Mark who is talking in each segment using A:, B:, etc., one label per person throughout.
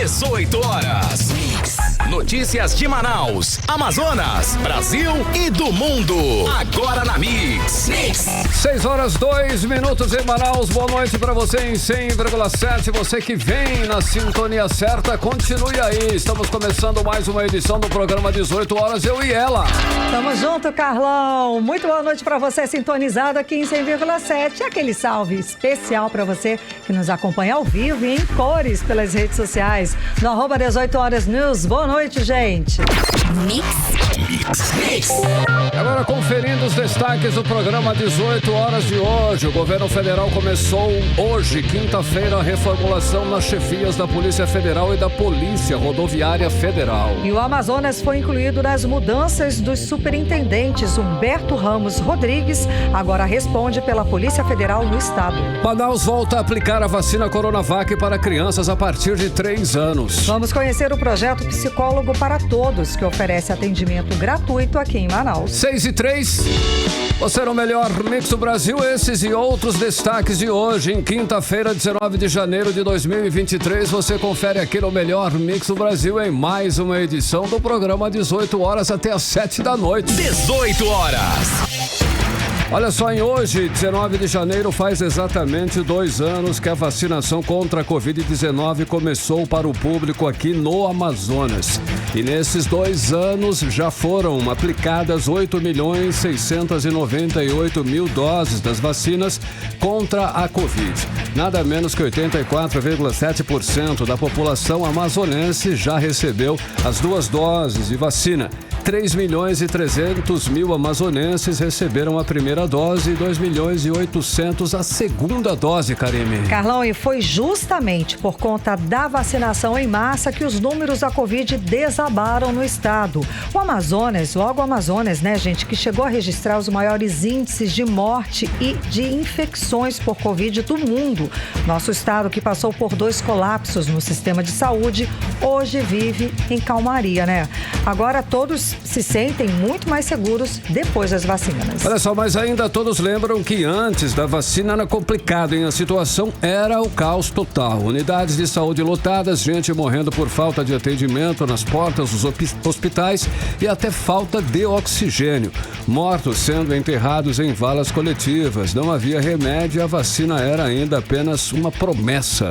A: 18 horas. Notícias de Manaus, Amazonas, Brasil e do mundo. Agora na Mix.
B: 6 horas 2 minutos em Manaus. Boa noite pra você em 100,7. Você que vem na sintonia certa, continue aí. Estamos começando mais uma edição do programa 18 horas, eu e ela.
C: Tamo junto, Carlão. Muito boa noite pra você sintonizado aqui em 100,7. Aquele salve especial pra você que nos acompanha ao vivo e em cores pelas redes sociais. No arroba 18 horas news. Boa noite, gente.
A: Mix.
B: Agora conferindo os destaques do programa 18 horas de hoje. O governo federal começou hoje, quinta-feira, a reformulação nas chefias da Polícia Federal e da Polícia Rodoviária Federal.
C: E o Amazonas foi incluído nas mudanças dos superintendentes. Humberto Ramos Rodrigues agora responde pela Polícia Federal no estado.
B: Manaus volta a aplicar a vacina Coronavac para crianças a partir de 3 anos.
C: Vamos conhecer o projeto Psicólogo para Todos, que oferece atendimento gratuito aqui em Manaus.
B: 6:03. Você no melhor Mix do Brasil. Esses e outros destaques de hoje, em quinta-feira, 19 de janeiro de 2023. Você confere aqui no melhor Mix do Brasil em mais uma edição do programa 18 horas até às 7 da noite.
A: 18 horas.
B: Olha só, em hoje, 19 de janeiro, faz exatamente 2 anos que a vacinação contra a Covid-19 começou para o público aqui no Amazonas. E nesses 2 anos já foram aplicadas 8.698.000 doses das vacinas contra a Covid. Nada menos que 84,7% da população amazonense já recebeu as 2 doses de vacina. 3.300.000 amazonenses receberam a primeira dose e 2.800.000 a segunda dose, Karime.
C: Carlão, e foi justamente por conta da vacinação em massa que os números da Covid desabaram no estado. O Amazonas, né, gente, que chegou a registrar os maiores índices de morte e de infecções por Covid do mundo. Nosso estado, que passou por 2 colapsos no sistema de saúde, hoje vive em calmaria, né? Agora todos se sentem muito mais seguros depois das vacinas.
B: Olha só, mas ainda todos lembram que antes da vacina era complicado, hein? A situação era o caos total. Unidades de saúde lotadas, gente morrendo por falta de atendimento nas portas dos hospitais e até falta de oxigênio. Mortos sendo enterrados em valas coletivas. Não havia remédio e a vacina era ainda apenas uma promessa.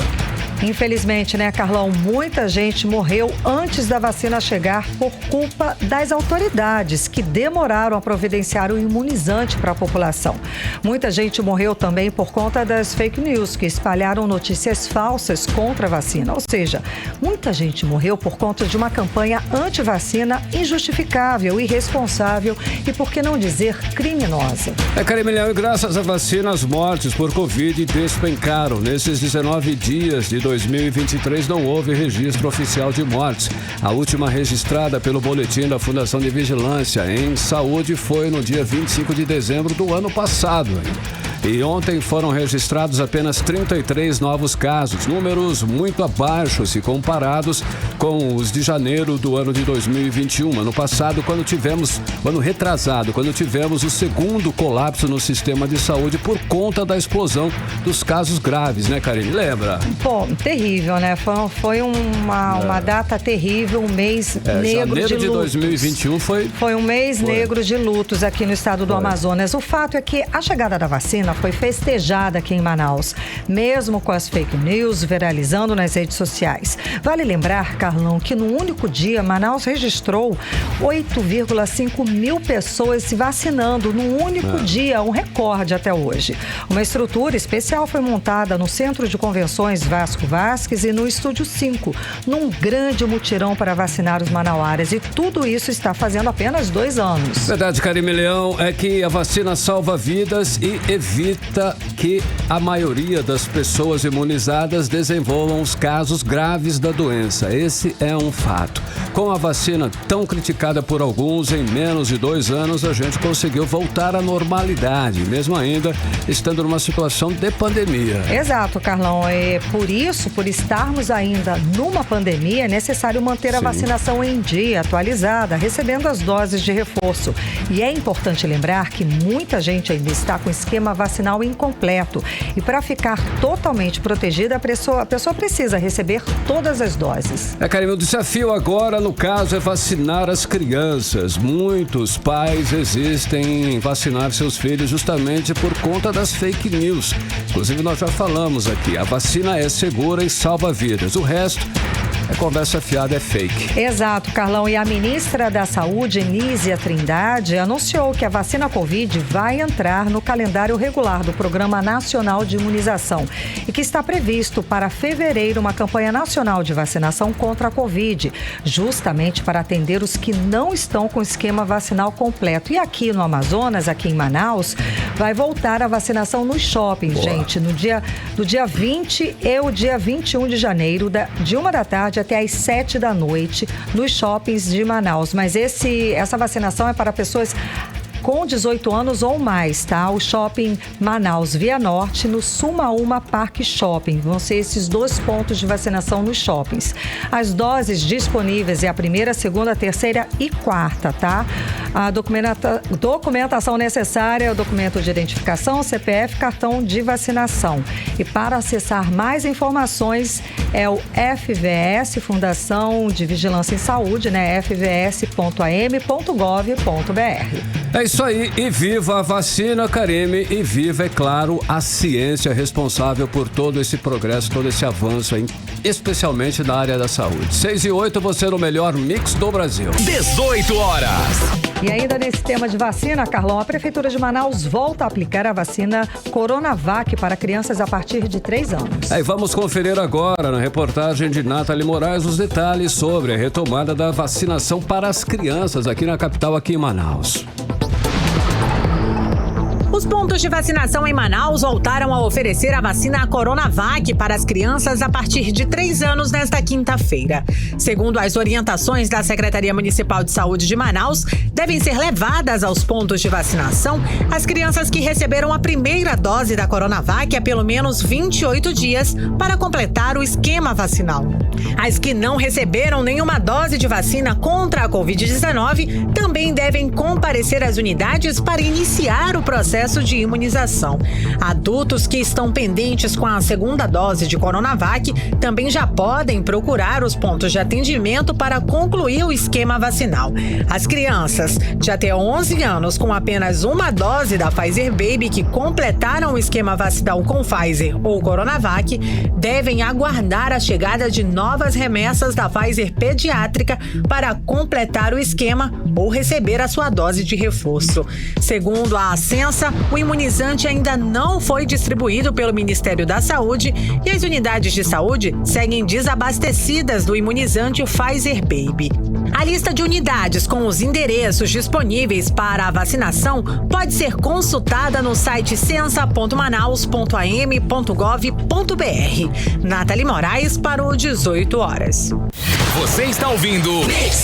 C: Infelizmente, né, Carlão? Muita gente morreu antes da vacina chegar por culpa das autoridades, que demoraram a providenciar o imunizante para a população. Muita gente morreu também por conta das fake news, que espalharam notícias falsas contra a vacina. Ou seja, muita gente morreu por conta de uma campanha anti-vacina injustificável, irresponsável e, por que não dizer, criminosa.
B: Karime, e graças à vacina, as mortes por Covid despencaram. Nesses 19 dias de 2023 não houve registro oficial de mortes. A última registrada pelo boletim da Fundação de Vigilância em Saúde foi no dia 25 de dezembro do ano passado. E ontem foram registrados apenas 33 novos casos, números muito abaixo se comparados com os de janeiro do ano de 2021. Ano passado, ano retrasado, quando tivemos o segundo colapso no sistema de saúde por conta da explosão dos casos graves, né, Karine? Lembra?
C: Pô, terrível, né? Foi uma data terrível, um mês negro
B: janeiro
C: de lutos.
B: 2021 foi
C: um mês negro de lutos aqui no estado do Amazonas. O fato é que a chegada da vacina foi festejada aqui em Manaus, mesmo com as fake news viralizando nas redes sociais. Vale lembrar, Carlão, que no único dia Manaus registrou 8,5 mil pessoas se vacinando num único dia, um recorde até hoje. Uma estrutura especial foi montada no Centro de Convenções Vasco Vasques e no Estúdio 5, num grande mutirão para vacinar os manauaras. E tudo isso está fazendo apenas 2 anos.
B: Verdade, Karime Leão, é que a vacina salva vidas e evita que a maioria das pessoas imunizadas desenvolvam os casos graves da doença. Esse é um fato. Com a vacina tão criticada por alguns, em menos de 2 anos a gente conseguiu voltar à normalidade, mesmo ainda estando numa situação de pandemia.
C: Exato, Carlão. Por isso, por estarmos ainda numa pandemia, é necessário manter a vacinação em dia, atualizada, recebendo as doses de reforço. E é importante lembrar que muita gente ainda está com esquema vacinal vacinal incompleto. E para ficar totalmente protegida, a pessoa precisa receber todas as doses.
B: Karime, o desafio agora, no caso, é vacinar as crianças. Muitos pais resistem em vacinar seus filhos justamente por conta das fake news. Inclusive, nós já falamos aqui, a vacina é segura e salva vidas. O resto é conversa fiada, é fake.
C: Exato, Carlão. E a ministra da Saúde, Nízia Trindade, anunciou que a vacina Covid vai entrar no calendário regular do Programa Nacional de Imunização e que está previsto para fevereiro uma campanha nacional de vacinação contra a Covid, justamente para atender os que não estão com esquema vacinal completo. E aqui no Amazonas, aqui em Manaus, vai voltar a vacinação nos shoppings, gente, do dia 20 e o dia 21 de janeiro, de 1 da tarde até às 7 da noite, nos shoppings de Manaus. Mas essa vacinação é para pessoas com 18 anos ou mais, tá? O Shopping Manaus Via Norte, no Sumaúma Parque Shopping. Vão ser esses 2 pontos de vacinação nos shoppings. As doses disponíveis é a primeira, segunda, terceira e quarta, tá? A documentação necessária é o documento de identificação, CPF, cartão de vacinação. E para acessar mais informações é o FVS, Fundação de Vigilância em Saúde, né? fvs.am.gov.br.
B: É isso aí, e viva a vacina, Karime, e viva, é claro, a ciência responsável por todo esse progresso, todo esse avanço aí, especialmente na área da saúde. 6 e 8, você no melhor mix do Brasil.
A: 18 horas.
C: E ainda nesse tema de vacina, Carlão, a Prefeitura de Manaus volta a aplicar a vacina Coronavac para crianças a partir de 3 anos.
B: Aí vamos conferir agora, na reportagem de Nathalie Moraes, os detalhes sobre a retomada da vacinação para as crianças aqui na capital, aqui em Manaus.
D: Os pontos de vacinação em Manaus voltaram a oferecer a vacina Coronavac para as crianças a partir de 3 anos nesta quinta-feira. Segundo as orientações da Secretaria Municipal de Saúde de Manaus, devem ser levadas aos pontos de vacinação as crianças que receberam a primeira dose da Coronavac há pelo menos 28 dias para completar o esquema vacinal. As que não receberam nenhuma dose de vacina contra a Covid-19 também devem comparecer às unidades para iniciar o processo de imunização. Adultos que estão pendentes com a segunda dose de Coronavac também já podem procurar os pontos de atendimento para concluir o esquema vacinal. As crianças de até 11 anos com apenas uma dose da Pfizer Baby que completaram o esquema vacinal com Pfizer ou Coronavac devem aguardar a chegada de novas remessas da Pfizer pediátrica para completar o esquema ou receber a sua dose de reforço. Segundo a Ascensa, o imunizante ainda não foi distribuído pelo Ministério da Saúde e as unidades de saúde seguem desabastecidas do imunizante Pfizer Baby. A lista de unidades com os endereços disponíveis para a vacinação pode ser consultada no site censa.manaus.am.gov.br. Nathalie Moraes para o 18 horas.
A: Você está ouvindo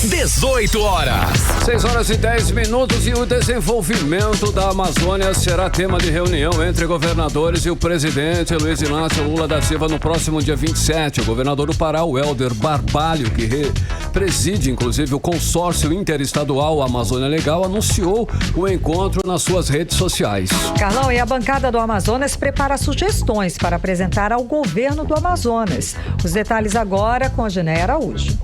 A: 18 horas.
B: 6 horas e 10 minutos e o desenvolvimento da Amazônia será tema de reunião entre governadores e o presidente Luiz Inácio Lula da Silva no próximo dia 27. O governador do Pará, o Helder Barbalho, que preside inclusive o consórcio interestadual Amazônia Legal, anunciou o encontro nas suas redes sociais.
C: Carlão, e a bancada do Amazonas prepara sugestões para apresentar ao governo do Amazonas. Os detalhes agora com a Genéia Araújo.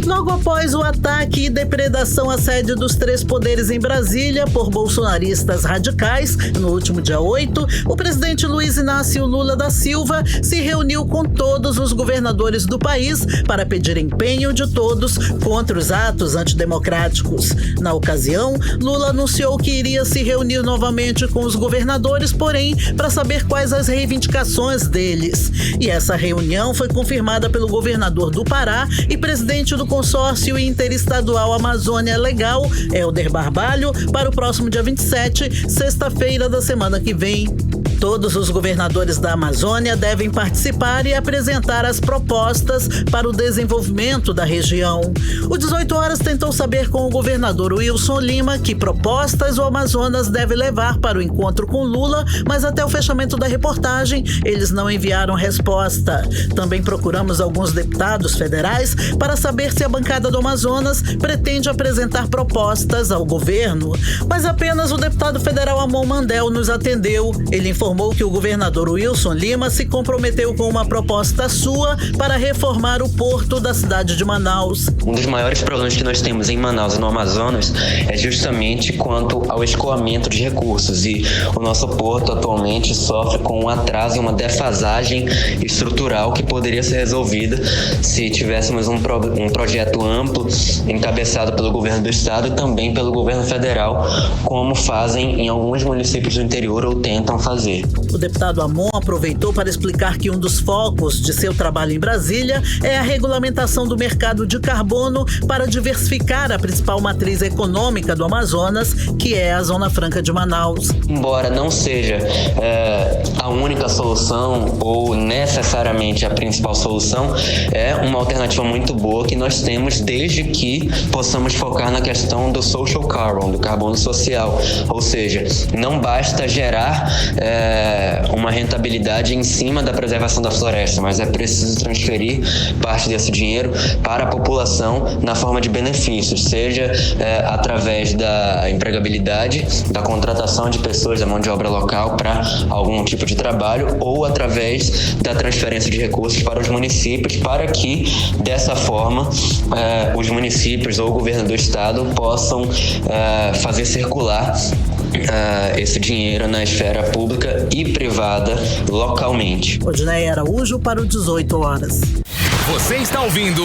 E: Logo após o ataque e depredação à sede dos 3 poderes em Brasília por bolsonaristas radicais, no último dia 8, o presidente Luiz Inácio Lula da Silva se reuniu com todos os governadores do país para pedir empenho de todos contra os atos antidemocráticos. Na ocasião, Lula anunciou que iria se reunir novamente com os governadores, porém, para saber quais as reivindicações deles. E essa reunião foi confirmada pelo governador do Pará e presidente do consórcio interestadual Amazônia Legal, Helder Barbalho, para o próximo dia 27, sexta-feira da semana que vem. Todos os governadores da Amazônia devem participar e apresentar as propostas para o desenvolvimento da região. O 18 Horas tentou saber com o governador Wilson Lima que propostas o Amazonas deve levar para o encontro com Lula, mas até o fechamento da reportagem, eles não enviaram resposta. Também procuramos alguns deputados federais para saber se a bancada do Amazonas pretende apresentar propostas ao governo, mas apenas o deputado federal Amon Mandel nos atendeu. Ele informou que o governador Wilson Lima se comprometeu com uma proposta sua para reformar o porto da cidade de Manaus.
F: Um dos maiores problemas que nós temos em Manaus e no Amazonas é justamente quanto ao escoamento de recursos, e o nosso porto atualmente sofre com um atraso e uma defasagem estrutural que poderia ser resolvida se tivéssemos um projeto amplo encabeçado pelo governo do estado e também pelo governo federal, como fazem em alguns municípios do interior ou tentam fazer.
E: O deputado Amon aproveitou para explicar que um dos focos de seu trabalho em Brasília é a regulamentação do mercado de carbono para diversificar a principal matriz econômica do Amazonas, que é a Zona Franca de Manaus.
F: Embora não seja a única solução ou necessariamente a principal solução, é uma alternativa muito boa que nós temos desde que possamos focar na questão do social carbon, do carbono social. Ou seja, não basta gerar uma rentabilidade em cima da preservação da floresta, mas é preciso transferir parte desse dinheiro para a população na forma de benefícios, seja através da empregabilidade, da contratação de pessoas da mão de obra local para algum tipo de trabalho, ou através da transferência de recursos para os municípios, para que dessa forma os municípios ou o governo do estado possam fazer circular esse dinheiro na esfera pública e privada localmente.
E: Odinei Araújo para o 18 Horas.
A: Você está ouvindo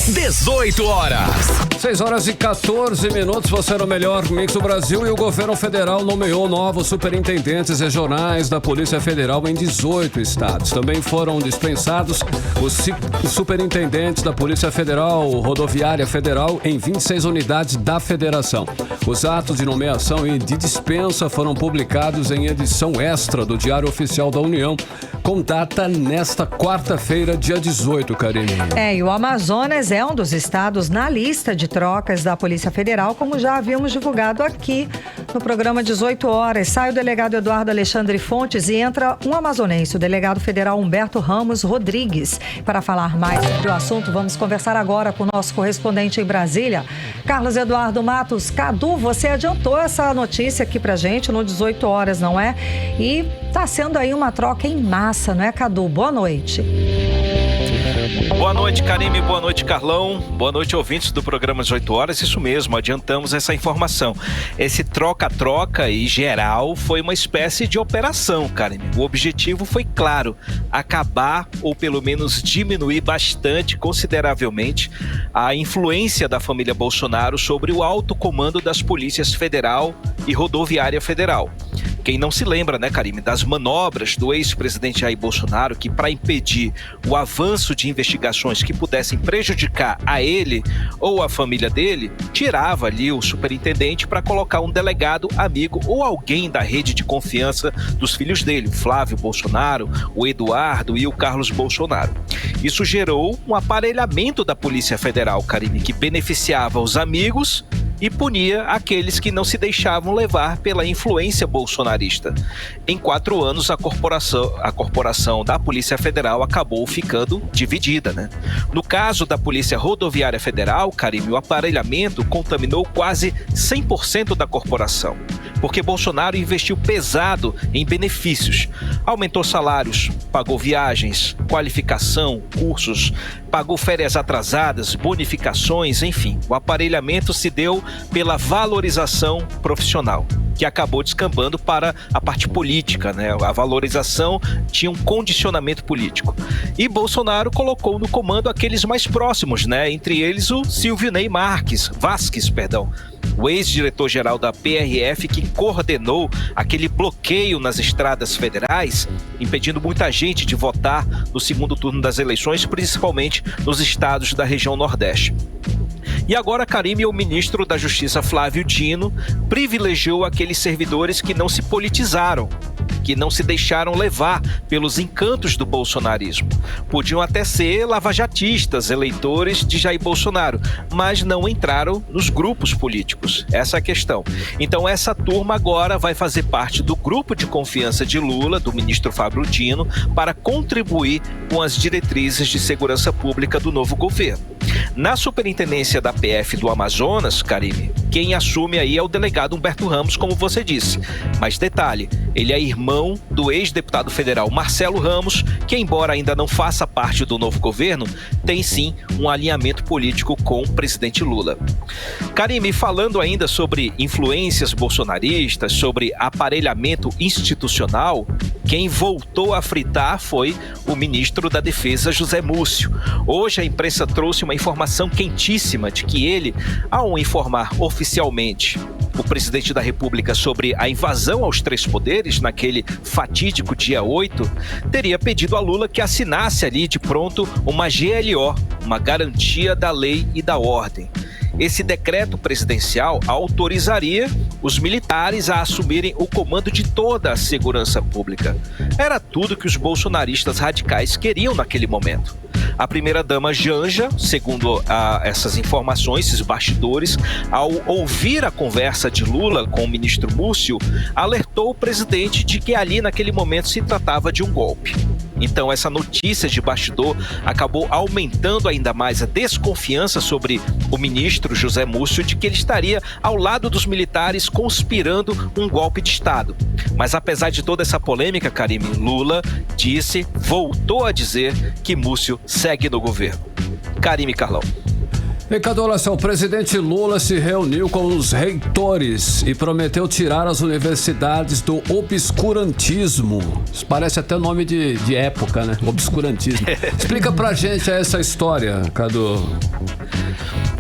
A: 18 Horas.
B: 6 horas e 14 minutos, você era o melhor mix do Brasil, e o governo federal nomeou novos superintendentes regionais da Polícia Federal em 18 estados. Também foram dispensados os superintendentes da Polícia Federal Rodoviária Federal em 26 unidades da federação. Os atos de nomeação e de dispensa foram publicados em edição extra do Diário Oficial da União, com data nesta quarta-feira, dia 18, Karine.
C: E o Amazonas é um dos estados na lista de trocas da Polícia Federal, como já havíamos divulgado aqui no programa 18 Horas. Sai o delegado Eduardo Alexandre Fontes e entra um amazonense, o delegado federal Humberto Ramos Rodrigues. Para falar mais sobre o assunto, vamos conversar agora com o nosso correspondente em Brasília, Carlos Eduardo Matos. Cadu, você adiantou essa notícia aqui pra gente no 18 Horas, não é? E tá sendo aí uma troca em massa, não é, Cadu? Boa noite.
G: Boa noite, Karime. Boa noite, Carlão. Boa noite, ouvintes do programa 18 Horas. Isso mesmo, adiantamos essa informação. Esse troca-troca e geral foi uma espécie de operação, Karime. O objetivo foi claro, acabar ou pelo menos diminuir bastante, consideravelmente, a influência da família Bolsonaro sobre o alto comando das polícias federal e rodoviária federal. Quem não se lembra, né, Karime, das manobras do ex-presidente Jair Bolsonaro, que para impedir o avanço de investigações que pudessem prejudicar a ele ou a família dele, tirava ali o superintendente para colocar um delegado amigo ou alguém da rede de confiança dos filhos dele, o Flávio Bolsonaro, o Eduardo e o Carlos Bolsonaro. Isso gerou um aparelhamento da Polícia Federal, Karime, que beneficiava os amigos e punia aqueles que não se deixavam levar pela influência bolsonarista. Em 4 anos, a corporação da Polícia Federal acabou ficando dividida, né? No caso da Polícia Rodoviária Federal, Karime, o aparelhamento contaminou quase 100% da corporação, porque Bolsonaro investiu pesado em benefícios, aumentou salários, pagou viagens, qualificação, cursos, pagou férias atrasadas, bonificações, enfim. O aparelhamento se deu pela valorização profissional, que acabou descambando para a parte política, né? A valorização tinha um condicionamento político. E Bolsonaro colocou no comando aqueles mais próximos, né? Entre eles o Silvio Ney Vasquez, o ex-diretor-geral da PRF, que coordenou aquele bloqueio nas estradas federais, impedindo muita gente de votar no segundo turno das eleições, principalmente nos estados da região Nordeste. E agora, Karime, o ministro da Justiça, Flávio Dino, privilegiou aqueles servidores que não se politizaram, que não se deixaram levar pelos encantos do bolsonarismo. Podiam até ser lavajatistas, eleitores de Jair Bolsonaro, mas não entraram nos grupos políticos. Essa é a questão. Então essa turma agora vai fazer parte do grupo de confiança de Lula, do ministro Fábio Dino, para contribuir com as diretrizes de segurança pública do novo governo. Na superintendência da PF do Amazonas, Karime, quem assume aí é o delegado Humberto Ramos, como você disse. Mas detalhe, ele é irmão do ex-deputado federal Marcelo Ramos, que embora ainda não faça parte do novo governo, tem sim um alinhamento político com o presidente Lula. Karime, falando ainda sobre influências bolsonaristas, sobre aparelhamento institucional, quem voltou a fritar foi o ministro da Defesa, José Múcio. Hoje a imprensa trouxe uma informação quentíssima de que ele, ao informar oficialmente o presidente da República sobre a invasão aos três poderes, naquele fatídico dia 8, teria pedido a Lula que assinasse ali de pronto uma GLO, uma garantia da lei e da ordem. Esse decreto presidencial autorizaria os militares a assumirem o comando de toda a segurança pública. Era tudo que os bolsonaristas radicais queriam naquele momento. A primeira-dama Janja, segundo essas informações, esses bastidores, ao ouvir a conversa de Lula com o ministro Múcio, alertou o presidente de que ali naquele momento se tratava de um golpe. Então essa notícia de bastidor acabou aumentando ainda mais a desconfiança sobre o ministro José Múcio de que ele estaria ao lado dos militares conspirando um golpe de Estado. Mas apesar de toda essa polêmica, Karime, Lula voltou a dizer que Múcio segue no governo. Karime, Carlão.
B: Ricardo, olha só, o presidente Lula se reuniu com os reitores e prometeu tirar as universidades do obscurantismo. Isso parece até nome de época, né? Obscurantismo. Explica pra gente essa história, Cadu.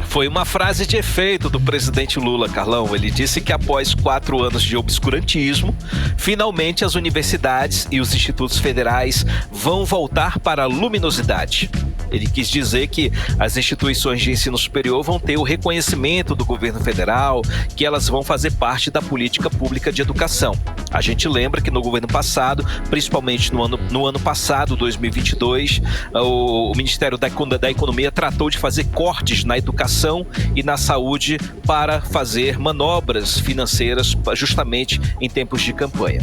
G: Foi uma frase de efeito do presidente Lula, Carlão. Ele disse que após 4 anos de obscurantismo, finalmente as universidades e os institutos federais vão voltar para a luminosidade. Ele quis dizer que as instituições de ensino superior vão ter o reconhecimento do governo federal, que elas vão fazer parte da política pública de educação. A gente lembra que no governo passado, principalmente no ano passado, 2022, o Ministério da Economia tratou de fazer cortes na educação e na saúde para fazer manobras financeiras justamente em tempos de campanha.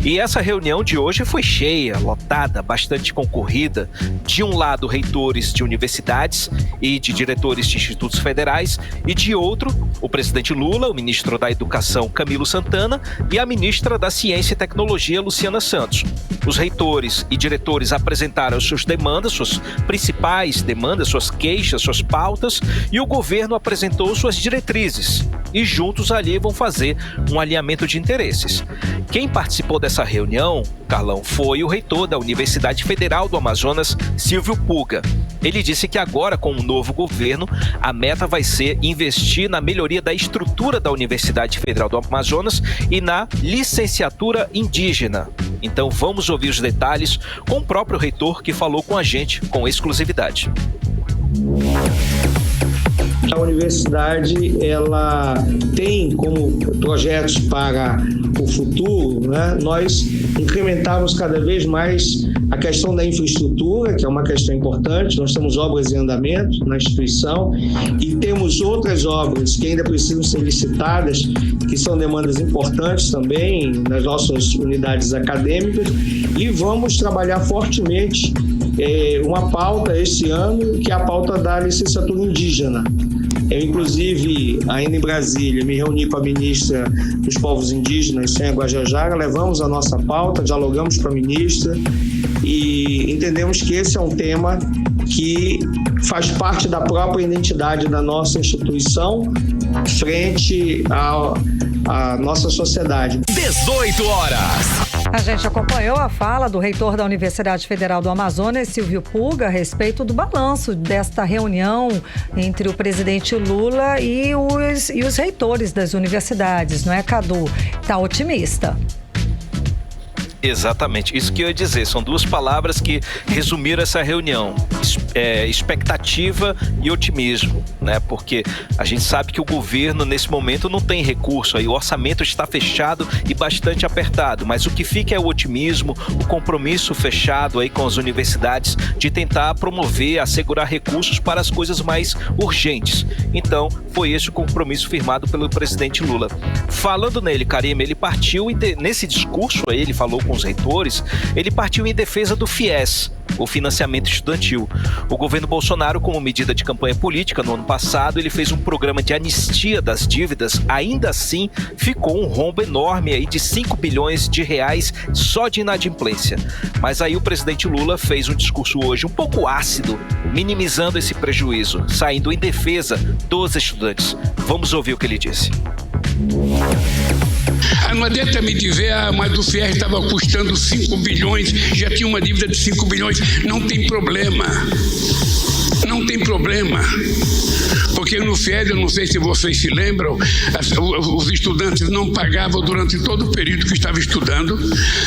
G: E essa reunião de hoje foi cheia, lotada, bastante concorrida. De um lado, reitores de universidades e de diretores de institutos federais, e de outro, o presidente Lula, o ministro da Educação, Camilo Santana, e a ministra da Ciência e Tecnologia, Luciana Santos. Os reitores e diretores apresentaram suas demandas, suas principais demandas, suas queixas, suas pautas, e o governo apresentou suas diretrizes. E juntos ali vão fazer um alinhamento de interesses. Quem participou dessa reunião, Carlão, foi o reitor da Universidade Federal do Amazonas, Silvio Puga. Ele disse que agora, com o novo governo, a meta vai ser investir na melhoria da estrutura da Universidade Federal do Amazonas e na licenciatura indígena. Então vamos ouvir os detalhes com o próprio reitor, que falou com a gente com exclusividade.
H: A universidade, ela tem como projetos para o futuro, né, nós incrementarmos cada vez mais a questão da infraestrutura, que é uma questão importante. Nós temos obras em andamento na instituição e temos outras obras que ainda precisam ser licitadas, que são demandas importantes também nas nossas unidades acadêmicas, e vamos trabalhar fortemente uma pauta esse ano, que é a pauta da licenciatura indígena. Eu, inclusive, ainda em Brasília, me reuni com a ministra dos povos indígenas, Sônia Guajajara, levamos a nossa pauta, dialogamos com a ministra e entendemos que esse é um tema que faz parte da própria identidade da nossa instituição frente à nossa sociedade.
A: 18 horas.
C: A gente acompanhou a fala do reitor da Universidade Federal do Amazonas, Silvio Puga, a respeito do balanço desta reunião entre o presidente Lula e os reitores das universidades, não é, Cadu? Está otimista.
G: Exatamente, isso que eu ia dizer, são duas palavras que resumiram essa reunião, expectativa e otimismo, né? Porque a gente sabe que o governo nesse momento não tem recurso, aí o orçamento está fechado e bastante apertado, mas o que fica é o otimismo, o compromisso fechado aí com as universidades de tentar promover, assegurar recursos para as coisas mais urgentes. Então, foi esse o compromisso firmado pelo presidente Lula. Falando nele, Karime, ele partiu, nesse discurso aí, ele falou com os reitores, ele partiu em defesa do FIES, o financiamento estudantil. O governo Bolsonaro, como medida de campanha política, no ano passado, ele fez um programa de anistia das dívidas. Ainda assim, ficou um rombo enorme aí de 5 bilhões de reais só de inadimplência. Mas aí o presidente Lula fez um discurso hoje um pouco ácido, minimizando esse prejuízo, saindo em defesa dos estudantes. Vamos ouvir o que ele disse.
I: Não adianta me dizer, mas o FIES estava custando 5 bilhões, já tinha uma dívida de 5 bilhões. Não tem problema. Não tem problema. Porque no FIES, eu não sei se vocês se lembram, os estudantes não pagavam durante todo o período que estava estudando.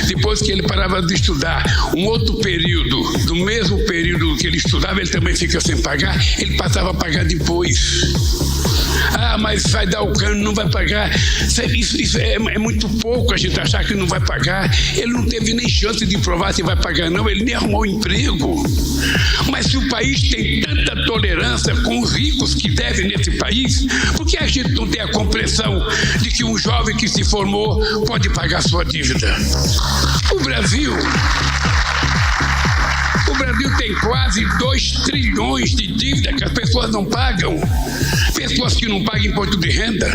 I: Depois que ele parava de estudar, um outro período, do mesmo período que ele estudava, ele também fica sem pagar, ele passava a pagar depois. Mas vai dar o cano, não vai pagar. Isso é muito pouco a gente achar que não vai pagar. Ele não teve nem chance de provar se vai pagar, não. Ele nem arrumou emprego. Mas se o país tem tanta tolerância com os ricos que devem nesse país, por que a gente não tem a compreensão de que um jovem que se formou pode pagar sua dívida? O Brasil tem quase 2 trilhões de dívida que as pessoas não pagam. Pessoas que não pagam imposto de renda.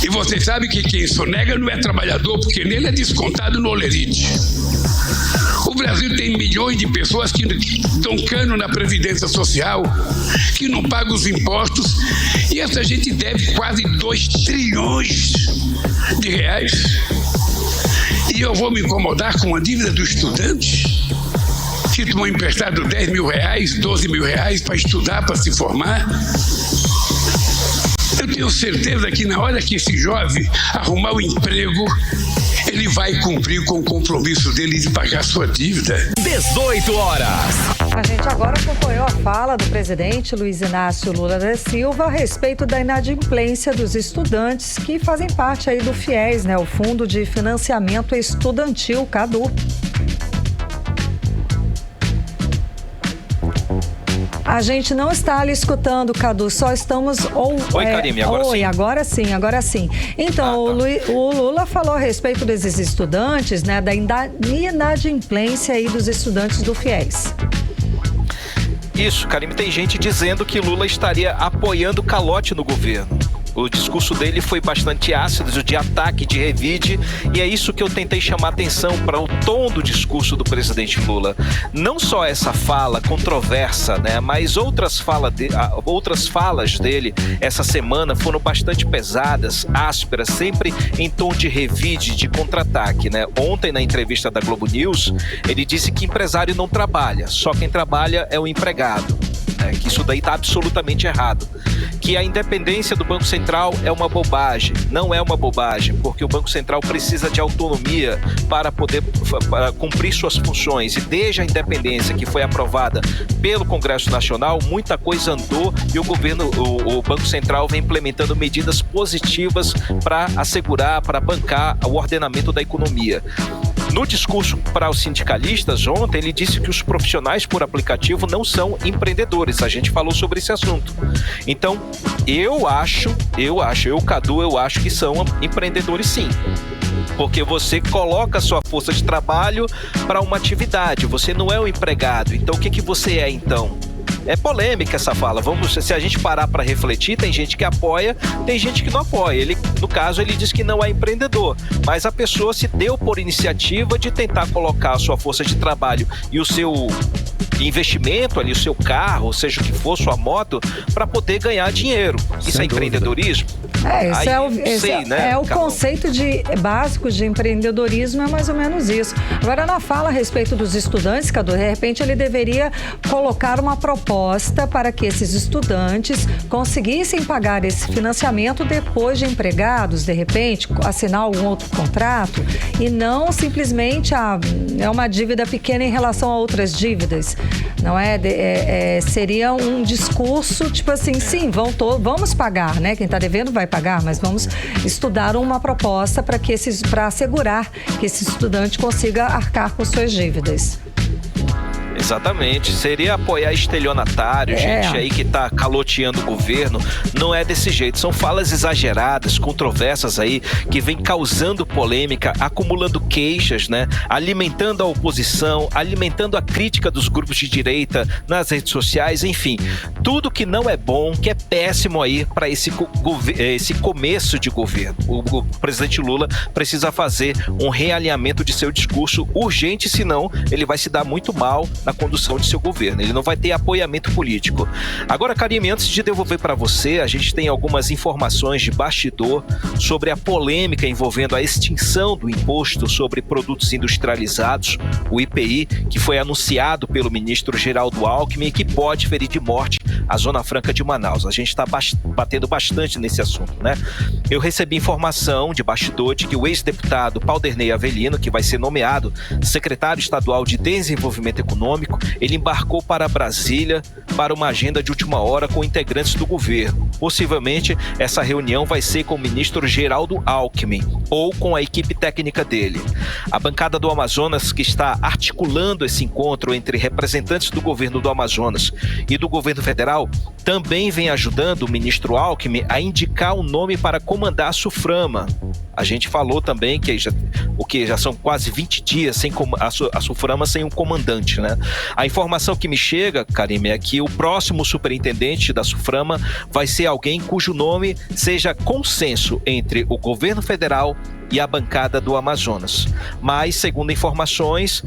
I: E você sabe que quem sonega não é trabalhador, porque nele é descontado no olerite. O Brasil tem milhões de pessoas que dão cano na Previdência Social, que não pagam os impostos, e essa gente deve quase 2 trilhões de reais. E eu vou me incomodar com a dívida do estudante? Que tomou emprestado 10 mil reais, 12 mil reais para estudar, para se formar. Eu tenho certeza que na hora que esse jovem arrumar o emprego, ele vai cumprir com o compromisso dele de pagar sua dívida.
A: 18 horas.
C: A gente agora acompanhou a fala do presidente Luiz Inácio Lula da Silva a respeito da inadimplência dos estudantes que fazem parte aí do FIES, né? O Fundo de Financiamento Estudantil, CADU. A gente não está ali escutando, Cadu, só estamos...
G: Oi, Karime, agora sim.
C: Oi, agora sim. Então, o Lula falou a respeito desses estudantes, né, da inadimplência aí dos estudantes do FIES.
G: Isso, Karime, tem gente dizendo que Lula estaria apoiando calote no governo. O discurso dele foi bastante ácido, de ataque, de revide, e é isso que eu tentei chamar atenção para o tom do discurso do presidente Lula. Não só essa fala controversa, né, mas outras falas dele essa semana foram bastante pesadas, ásperas, sempre em tom de revide, de contra-ataque, né? Ontem, na entrevista da Globo News, ele disse que empresário não trabalha, só quem trabalha é o empregado. Que isso daí está absolutamente errado, que a independência do Banco Central é uma bobagem. Não é uma bobagem, porque o Banco Central precisa de autonomia para poder cumprir suas funções, e desde a independência que foi aprovada pelo Congresso Nacional, muita coisa andou e o Banco Central vem implementando medidas positivas para assegurar, para bancar o ordenamento da economia. No discurso para os sindicalistas ontem, ele disse que os profissionais por aplicativo não são empreendedores. A gente falou sobre esse assunto. Então, Cadu, eu acho que são empreendedores sim. Porque você coloca a sua força de trabalho para uma atividade. Você não é um empregado. Então, o que você é então? É polêmica essa fala. Se a gente parar para refletir, tem gente que apoia, tem gente que não apoia. No caso, ele diz que não é empreendedor, mas a pessoa se deu por iniciativa de tentar colocar a sua força de trabalho e o seu investimento ali, o seu carro, seja o que for, sua moto, para poder ganhar dinheiro. Isso é empreendedorismo?
C: Esse é o conceito básico de empreendedorismo, é mais ou menos isso. Agora, na fala a respeito dos estudantes, Cadu, de repente ele deveria colocar uma proposta para que esses estudantes conseguissem pagar esse financiamento depois de empregados, de repente, assinar algum outro contrato, e não simplesmente é uma dívida pequena em relação a outras dívidas. Não seria um discurso tipo assim, sim, vamos pagar, né? Quem está devendo vai pagar, mas vamos estudar uma proposta para assegurar que esse estudante consiga arcar com suas dívidas.
G: Exatamente, seria apoiar estelionatário, gente aí que tá caloteando o governo. Não é desse jeito, são falas exageradas, controversas aí, que vem causando polêmica, acumulando queixas, né? Alimentando a oposição, alimentando a crítica dos grupos de direita nas redes sociais, enfim, tudo que não é bom, que é péssimo aí para esse começo de governo. O presidente Lula precisa fazer um realinhamento de seu discurso urgente, senão ele vai se dar muito mal na condução de seu governo. Ele não vai ter apoiamento político. Agora, Karime, antes de devolver para você, a gente tem algumas informações de bastidor sobre a polêmica envolvendo a extinção do imposto sobre produtos industrializados, o IPI, que foi anunciado pelo ministro Geraldo Alckmin e que pode ferir de morte a Zona Franca de Manaus. A gente está batendo bastante nesse assunto, né? Eu recebi informação de bastidor de que o ex-deputado Paulderney Avelino, que vai ser nomeado secretário estadual de Desenvolvimento Econômico, ele embarcou para Brasília para uma agenda de última hora com integrantes do governo. Possivelmente, essa reunião vai ser com o ministro Geraldo Alckmin ou com a equipe técnica dele. A bancada do Amazonas, que está articulando esse encontro entre representantes do governo do Amazonas e do governo federal, também vem ajudando o ministro Alckmin a indicar um nome para comandar a SUFRAMA. A gente falou também que já são quase 20 dias sem a SUFRAMA sem um comandante, né? A informação que me chega, Karime, é que o próximo superintendente da SUFRAMA vai ser alguém cujo nome seja consenso entre o governo federal e a bancada do Amazonas. Mas, segundo informações,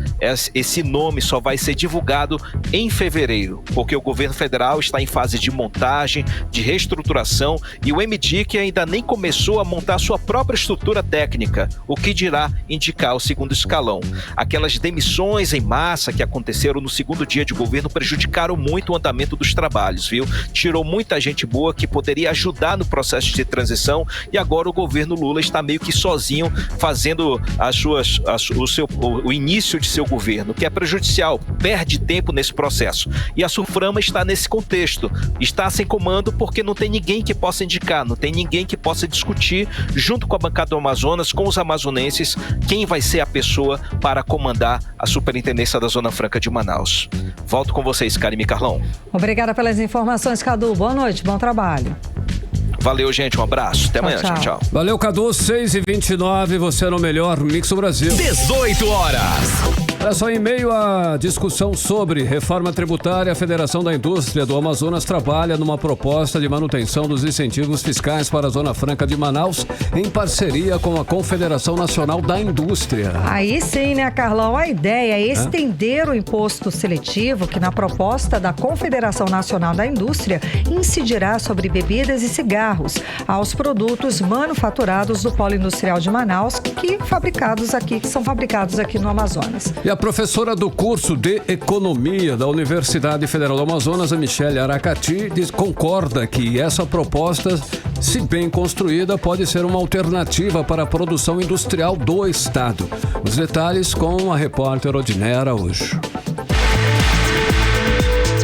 G: esse nome só vai ser divulgado em fevereiro, porque o governo federal está em fase de montagem, de reestruturação, e o MDIC ainda nem começou a montar sua própria estrutura técnica, o que dirá indicar o segundo escalão. Aquelas demissões em massa que aconteceram no segundo dia de governo prejudicaram muito o andamento dos trabalhos, viu? Tirou muita gente boa que poderia ajudar no processo de transição, e agora o governo Lula está meio que sozinho fazendo o início de seu governo, que é prejudicial, perde tempo nesse processo. E a SUFRAMA está nesse contexto, está sem comando porque não tem ninguém que possa indicar, não tem ninguém que possa discutir junto com a bancada do Amazonas, com os amazonenses, quem vai ser a pessoa para comandar a superintendência da Zona Franca de Manaus. Volto com vocês, Karime e Carlão.
C: Obrigada pelas informações, Cadu. Boa noite, bom trabalho.
G: Valeu, gente. Um abraço. Até amanhã. Tchau, tchau.
B: Valeu, Cadu. 6h29. Você no melhor Mix do Brasil.
A: 18 horas.
B: Olha só, em meio à discussão sobre reforma tributária, a Federação da Indústria do Amazonas trabalha numa proposta de manutenção dos incentivos fiscais para a Zona Franca de Manaus, em parceria com a Confederação Nacional da Indústria.
C: Aí sim, né, Carlão? A ideia é estender o imposto seletivo, que na proposta da Confederação Nacional da Indústria incidirá sobre bebidas e cigarros, aos produtos manufaturados do Polo Industrial de Manaus, que são fabricados aqui no Amazonas.
B: E a professora do curso de Economia da Universidade Federal do Amazonas, a Michele Aracati, concorda que essa proposta, se bem construída, pode ser uma alternativa para a produção industrial do Estado. Os detalhes com a repórter Odinea Araújo.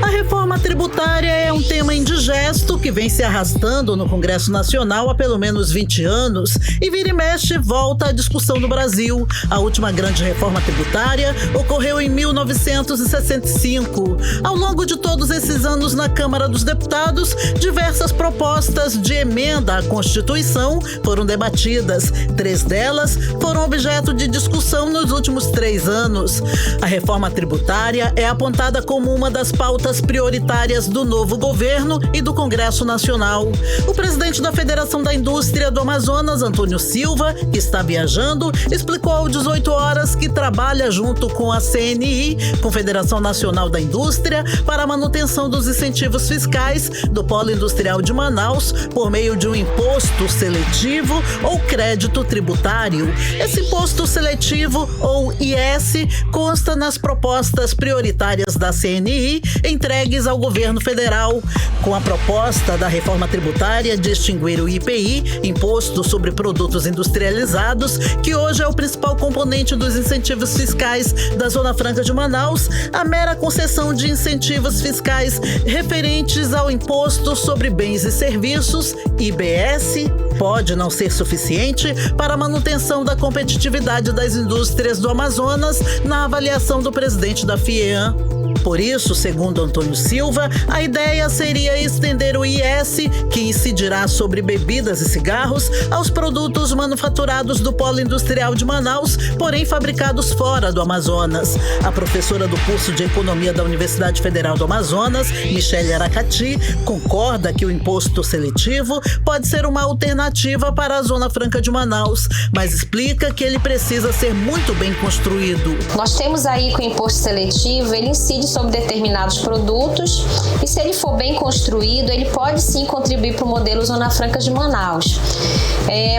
E: A reforma tributária é um tema indigesto que vem se arrastando no Congresso Nacional há pelo menos 20 anos e vira e mexe volta à discussão no Brasil. A última grande reforma tributária ocorreu em 1965. Ao longo de todos esses anos na Câmara dos Deputados, diversas propostas de emenda à Constituição foram debatidas. 3 delas foram objeto de discussão nos últimos 3 anos. A reforma tributária é apontada como uma das pautas prioritárias prioritárias do novo governo e do Congresso Nacional. O presidente da Federação da Indústria do Amazonas, Antônio Silva, que está viajando, explicou ao 18 horas que trabalha junto com a CNI, Confederação Nacional da Indústria, para a manutenção dos incentivos fiscais do Polo Industrial de Manaus por meio de um imposto seletivo ou crédito tributário. Esse imposto seletivo, ou IS, consta nas propostas prioritárias da CNI entregues ao governo federal. Com a proposta da reforma tributária de extinguir o IPI, Imposto sobre Produtos Industrializados, que hoje é o principal componente dos incentivos fiscais da Zona Franca de Manaus, a mera concessão de incentivos fiscais referentes ao Imposto sobre Bens e Serviços, IBS, pode não ser suficiente para a manutenção da competitividade das indústrias do Amazonas na avaliação do presidente da FIEAM. Por isso, segundo Antônio Silva, a ideia seria estender o IS, que incidirá sobre bebidas e cigarros, aos produtos manufaturados do Polo Industrial de Manaus, porém fabricados fora do Amazonas. A professora do curso de Economia da Universidade Federal do Amazonas, Michele Aracati, concorda que o imposto seletivo pode ser uma alternativa para a Zona Franca de Manaus, mas explica que ele precisa ser muito bem construído.
J: Nós temos aí que o imposto seletivo, ele incide sobre determinados produtos e, se ele for bem construído, ele pode sim contribuir para o modelo Zona Franca de Manaus.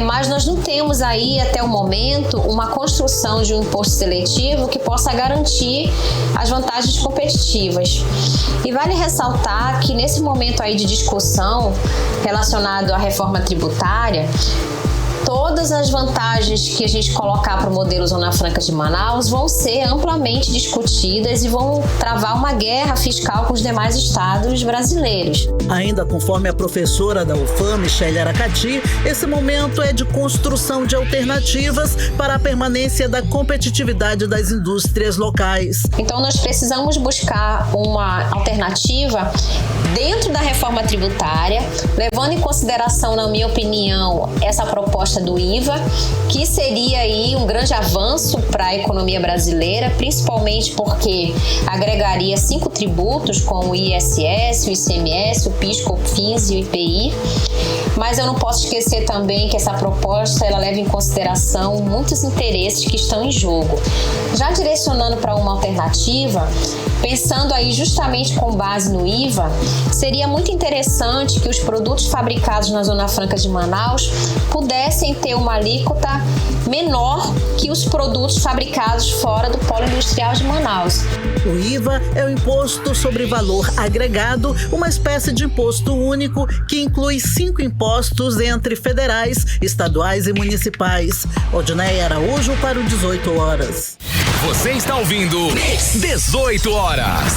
J: Mas nós não temos aí, até o momento, uma construção de um imposto seletivo que possa garantir as vantagens competitivas. E vale ressaltar que nesse momento aí de discussão relacionado à reforma tributária, todas as vantagens que a gente colocar para o modelo Zona Franca de Manaus vão ser amplamente discutidas e vão travar uma guerra fiscal com os demais estados brasileiros.
E: Ainda conforme a professora da UFAM, Michele Aracati, esse momento é de construção de alternativas para a permanência da competitividade das indústrias locais.
J: Então nós precisamos buscar uma alternativa dentro da reforma tributária, levando em consideração, na minha opinião, essa proposta do IVA, que seria aí um grande avanço para a economia brasileira, principalmente porque agregaria 5 tributos como o ISS, o ICMS, o PIS, COFINS e o IPI. Mas eu não posso esquecer também que essa proposta ela leva em consideração muitos interesses que estão em jogo. Já direcionando para uma alternativa, pensando aí justamente com base no IVA, seria muito interessante que os produtos fabricados na Zona Franca de Manaus pudessem ter uma alíquota menor que os produtos fabricados fora do Polo Industrial de Manaus.
E: O IVA é o Imposto sobre Valor Agregado, uma espécie de imposto único que inclui 5 impostos entre federais, estaduais e municipais. Odneia Araújo para o 18 horas.
A: Você está ouvindo 18 horas.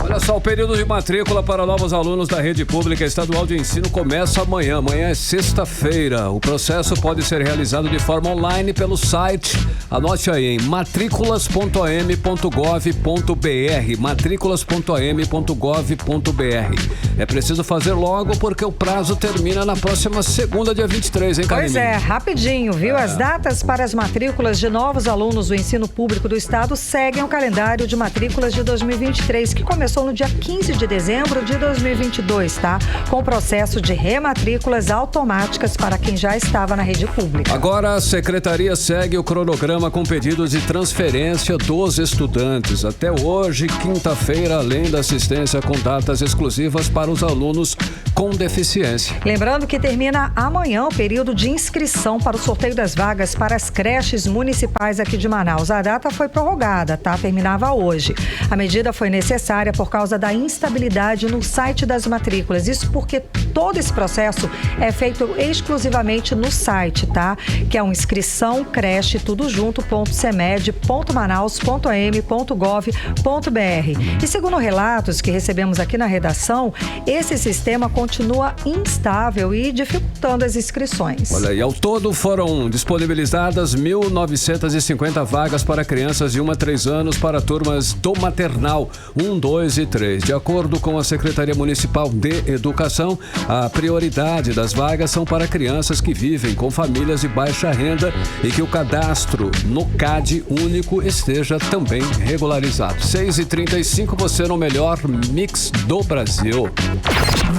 B: Olha só, o período de matrícula para novos alunos da rede pública estadual de ensino começa amanhã. Amanhã é sexta-feira. O processo pode ser realizado de forma online pelo site. Anote aí em matriculas.am.gov.br. matriculas.am.gov.br. É preciso fazer logo porque o prazo termina na próxima segunda, dia 23, hein, Karine?
C: Pois é, rapidinho, viu? As datas para as matrículas de novos alunos do ensino público do estado seguem o calendário de matrículas de 2023, que começou no dia 15 de dezembro de 2022, tá? Com o processo de rematrículas automáticas para quem já estava na rede pública.
B: Agora a secretaria segue o cronograma com pedidos de transferência dos estudantes. Até hoje, quinta-feira, além da assistência com datas exclusivas para os alunos com deficiência.
C: Lembrando que termina amanhã o período de inscrição para o sorteio das vagas para as creches municipais aqui de Manaus. A data foi prorrogada, tá? Terminava hoje. A medida foi necessária por causa da instabilidade no site das matrículas. Isso porque todo esse processo é feito exclusivamente no site, tá? Que é uma inscrição creche tudo junto.cmed.manaus.am.gov.br. E segundo relatos que recebemos aqui na redação, esse sistema continua instável e dificultando as inscrições.
B: Olha aí, ao todo foram disponibilizadas 1.950 vagas para crianças de 1 a 3 anos para turmas do maternal 1, 2 6h03. De acordo com a Secretaria Municipal de Educação, a prioridade das vagas são para crianças que vivem com famílias de baixa renda e que o cadastro no CAD único esteja também regularizado. 6h35, você no melhor mix do Brasil.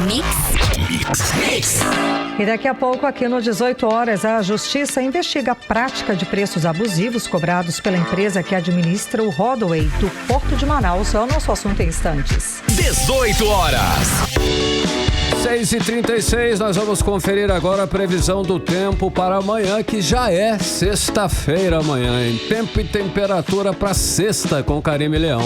C: Mix. E daqui a pouco, aqui no 18 horas, a Justiça investiga a prática de preços abusivos cobrados pela empresa que administra o Roadway do Porto de Manaus. É o nosso assunto em instantes.
A: 18 horas.
B: 6h36, nós vamos conferir agora a previsão do tempo para amanhã, que já é sexta-feira amanhã, em tempo e temperatura para sexta com Karime Leão.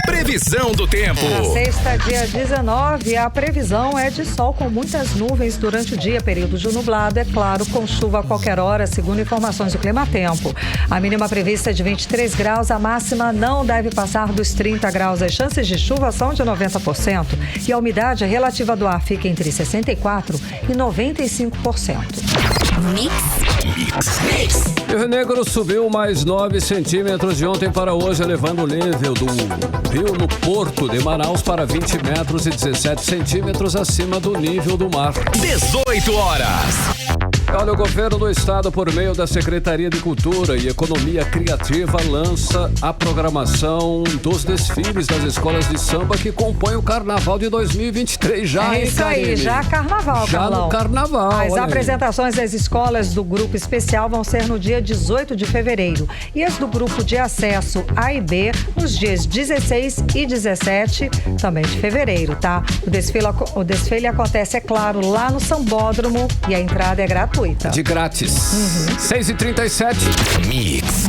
A: Previsão do tempo.
C: Na sexta, dia 19, a previsão é de sol com muitas nuvens durante o dia, período de nublado, é claro, com chuva a qualquer hora, segundo informações do Climatempo. A mínima prevista é de 23 graus, a máxima não deve passar dos 30 graus. As chances de chuva são de 90% e a umidade relativa do ar fica entre 64% e 95%.
B: Mix. O Rio Negro subiu mais 9 centímetros de ontem para hoje, elevando o nível do rio no Porto de Manaus para 20 metros e 17 centímetros acima do nível do mar.
A: 18 horas.
B: Olha, o governo do estado, por meio da Secretaria de Cultura e Economia Criativa, lança a programação dos desfiles das escolas de samba que compõem o Carnaval de 2023. Já,
C: é isso aí, já Carnaval,
B: já
C: Carlão.
B: No Carnaval.
C: As apresentações das escolas do grupo especial vão ser no dia 18 de fevereiro e as do grupo de acesso A e B nos dias 16 e 17 também de fevereiro, tá? O desfile acontece, é claro, lá no Sambódromo e a entrada é gratuita.
B: De grátis. 6h37.
A: Mix.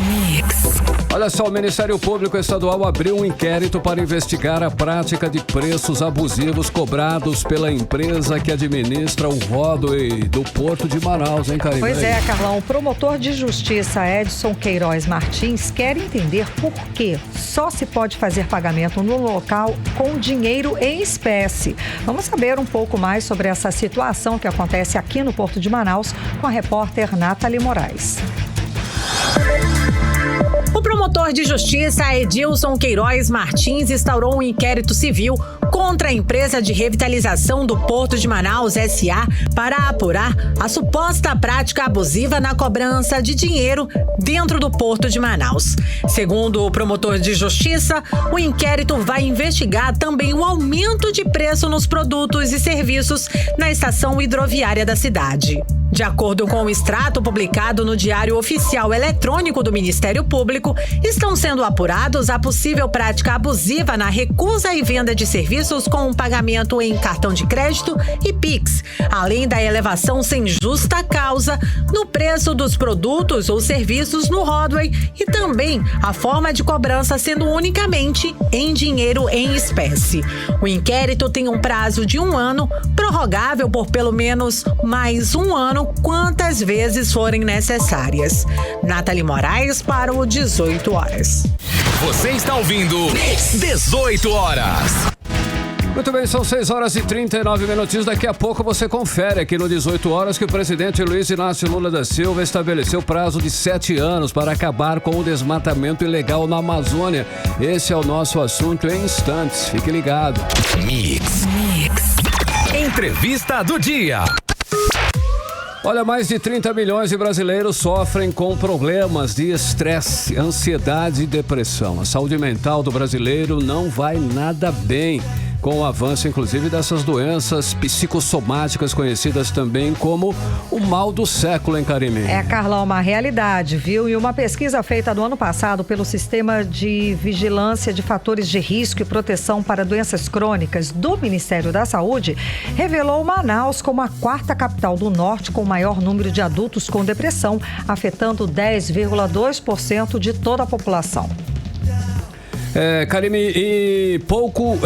B: Olha só, o Ministério Público Estadual abriu um inquérito para investigar a prática de preços abusivos cobrados pela empresa que administra o Roadway do Porto de Manaus, hein, Karime?
C: Pois é, Carlão. O promotor de justiça Edson Queiroz Martins quer entender por que só se pode fazer pagamento no local com dinheiro em espécie. Vamos saber um pouco mais sobre essa situação que acontece aqui no Porto de Manaus com a repórter Nathalie Moraes.
D: O promotor de justiça Edilson Queiroz Martins instaurou um inquérito civil contra a empresa de revitalização do Porto de Manaus, S.A., para apurar a suposta prática abusiva na cobrança de dinheiro dentro do Porto de Manaus. Segundo o promotor de justiça, o inquérito vai investigar também o aumento de preço nos produtos e serviços na estação hidroviária da cidade. De acordo com o extrato publicado no Diário Oficial Eletrônico do Ministério Público, estão sendo apurados a possível prática abusiva na recusa e venda de serviços com um pagamento em cartão de crédito e Pix, além da elevação sem justa causa no preço dos produtos ou serviços no Roadway e também a forma de cobrança sendo unicamente em dinheiro em espécie. O inquérito tem um prazo de 1 ano, prorrogável por pelo menos mais 1 ano, quantas vezes forem necessárias. Nathalie Moraes para o 18 horas.
A: Você está ouvindo 18 horas.
B: Muito bem, são 6h39. Daqui a pouco você confere aqui no 18 horas que o presidente Luiz Inácio Lula da Silva estabeleceu prazo de 7 anos para acabar com o desmatamento ilegal na Amazônia. Esse é o nosso assunto em instantes. Fique ligado.
A: Mix. Entrevista do dia.
B: Olha, mais de 30 milhões de brasileiros sofrem com problemas de estresse, ansiedade e depressão. A saúde mental do brasileiro não vai nada bem, com o avanço, inclusive, dessas doenças psicossomáticas conhecidas também como o mal do século, hein, Karime?
C: É, Carlão, uma realidade, viu? E uma pesquisa feita no ano passado pelo Sistema de Vigilância de Fatores de Risco e Proteção para Doenças Crônicas do Ministério da Saúde revelou Manaus como a 4ª capital do Norte com o maior número de adultos com depressão, afetando 10,2% de toda a população.
B: Karime, e poucos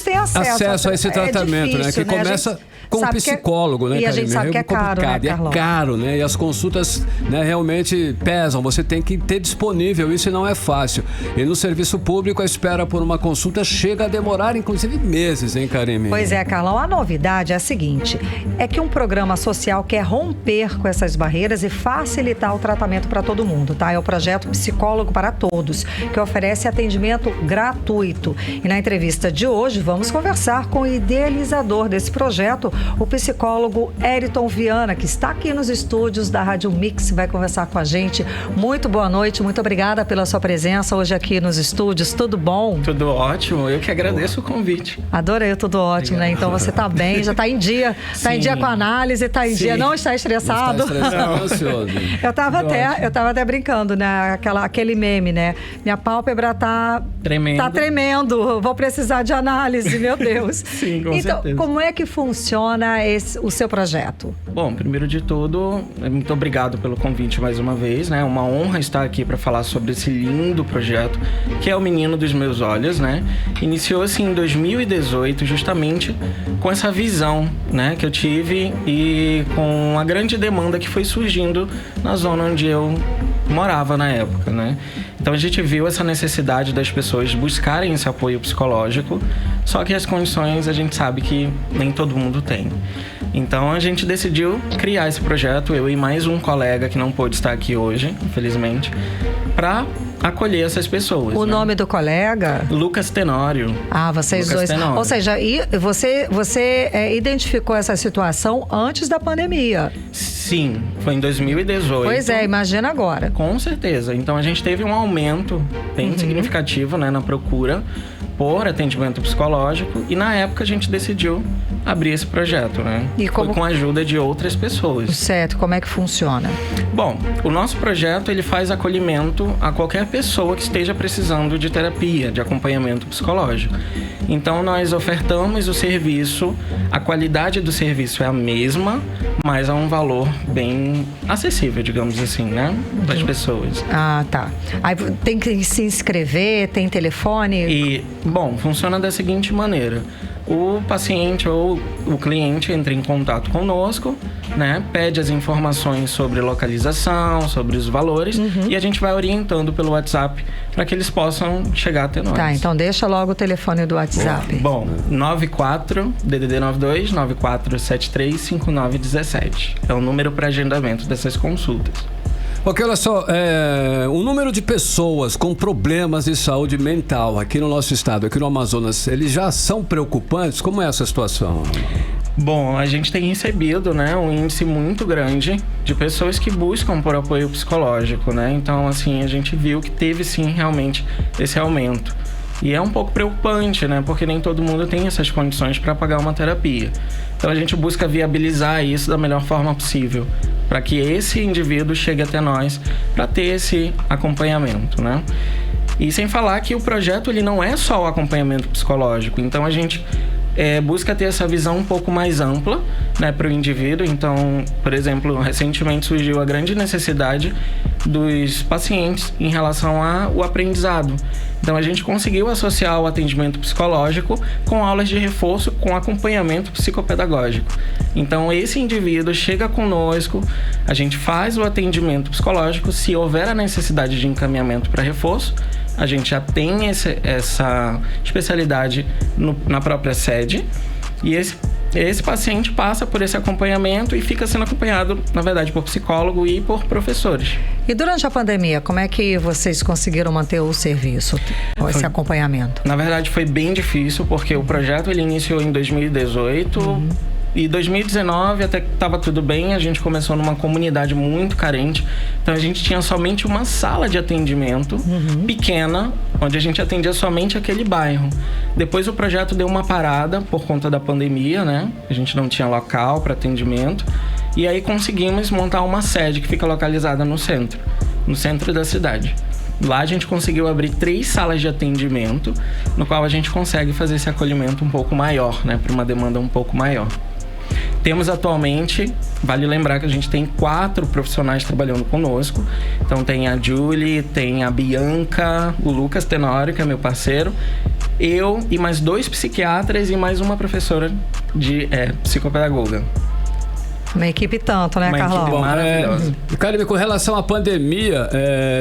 C: têm acesso a
B: esse tratamento,
C: difícil,
B: né? Que começa com um psicólogo, né,
C: Karime? E a gente sabe que é caro, né, Carlão?
B: É caro, né? E as consultas, né, realmente pesam. Você tem que ter disponível, isso não é fácil. E no serviço público, a espera por uma consulta chega a demorar, inclusive, meses, hein, Karime?
C: Pois é, Carlão. A novidade é a seguinte, é que um programa social quer romper com essas barreiras e facilitar o tratamento para todo mundo, tá? É o projeto Psicólogo para Todos, que oferece atendimento atendimento gratuito. E na entrevista de hoje, vamos conversar com o idealizador desse projeto, o psicólogo Eriton Viana, que está aqui nos estúdios da Rádio Mix, vai conversar com a gente. Muito boa noite, muito obrigada pela sua presença hoje aqui nos estúdios. Tudo bom?
K: Tudo ótimo, eu que agradeço o convite.
C: Adorei, tudo ótimo, né? Então você está bem, já está em dia, está em dia com a análise, está em dia, não está estressado?
B: Não está estressado, ansioso.
C: Eu estava até brincando, né? Aquele meme, né? Minha pálpebra tá tremendo, vou precisar de análise, meu Deus.
K: Sim, com
C: então,
K: certeza.
C: Como é que funciona o seu projeto?
K: Bom, primeiro de tudo, muito obrigado pelo convite mais uma vez, né? Uma honra estar aqui para falar sobre esse lindo projeto, que é o Menino dos Meus Olhos, né? Iniciou-se em 2018, justamente com essa visão, né, que eu tive e com a grande demanda que foi surgindo na zona onde eu morava na época, né? Então a gente viu essa necessidade das pessoas buscarem esse apoio psicológico, só que as condições a gente sabe que nem todo mundo tem. Então a gente decidiu criar esse projeto, eu e mais um colega que não pôde estar aqui hoje, infelizmente, para acolher essas pessoas.
C: O nome do colega?
K: Lucas Tenório.
C: Ah, vocês
K: Lucas
C: dois.
K: Tenório.
C: Ou seja, você identificou essa situação antes da pandemia.
K: Sim, foi em 2018.
C: Pois é, imagina agora.
K: Com certeza. Então a gente teve um aumento bem significativo, né, na procura por atendimento psicológico e na época a gente decidiu abrir esse projeto, né?
C: E como...
K: Foi com a ajuda de outras pessoas.
C: Certo, como é que funciona?
K: Bom, o nosso projeto ele faz acolhimento a qualquer pessoa que esteja precisando de terapia, de acompanhamento psicológico. Então nós ofertamos o serviço, a qualidade do serviço é a mesma, mas a um valor bem acessível, digamos assim, né? Para as pessoas.
C: Ah, tá. Aí tem que se inscrever, tem telefone?
K: E, bom, funciona da seguinte maneira. O paciente ou o cliente entra em contato conosco, né? Pede as informações sobre localização, sobre os valores e a gente vai orientando pelo WhatsApp para que eles possam chegar até nós.
C: Tá, então deixa logo o telefone do WhatsApp.
K: Bom, 94 DDD 92 9473 5917. É o número para agendamento dessas consultas.
B: Porque olha só, o número de pessoas com problemas de saúde mental aqui no nosso estado, aqui no Amazonas, eles já são preocupantes? Como é essa situação?
K: Bom, a gente tem recebido, né, um índice muito grande de pessoas que buscam por apoio psicológico, né? Então, assim, a gente viu que teve sim realmente esse aumento. E é um pouco preocupante, né? Porque nem todo mundo tem essas condições para pagar uma terapia. Então a gente busca viabilizar isso da melhor forma possível, para que esse indivíduo chegue até nós para ter esse acompanhamento, né? E sem falar que o projeto ele não é só o acompanhamento psicológico. Então a gente busca ter essa visão um pouco mais ampla, né, para o indivíduo. Então, por exemplo, recentemente surgiu a grande necessidade dos pacientes em relação ao aprendizado. Então, a gente conseguiu associar o atendimento psicológico com aulas de reforço com acompanhamento psicopedagógico. Então, esse indivíduo chega conosco, a gente faz o atendimento psicológico, se houver a necessidade de encaminhamento para reforço, a gente já tem essa especialidade na própria sede e esse paciente passa por esse acompanhamento e fica sendo acompanhado, na verdade, por psicólogo e por professores.
C: E durante a pandemia, como é que vocês conseguiram manter o serviço, esse acompanhamento?
K: Na verdade, foi bem difícil, porque o projeto ele iniciou em 2018... E 2019 até que estava tudo bem, a gente começou numa comunidade muito carente. Então a gente tinha somente uma sala de atendimento pequena, onde a gente atendia somente aquele bairro. Depois o projeto deu uma parada por conta da pandemia, né? A gente não tinha local para atendimento. E aí conseguimos montar uma sede que fica localizada no centro da cidade. Lá a gente conseguiu abrir 3 salas de atendimento, no qual a gente consegue fazer esse acolhimento um pouco maior, né? Para uma demanda um pouco maior. Temos atualmente, vale lembrar que a gente tem 4 profissionais trabalhando conosco. Então tem a Julie, tem a Bianca, o Lucas Tenório, que é meu parceiro, eu e mais 2 psiquiatras e mais uma professora de psicopedagoga.
C: Uma equipe tanto, né, Carlão?
K: Equipe maravilhosa.
B: Carime, com relação à pandemia,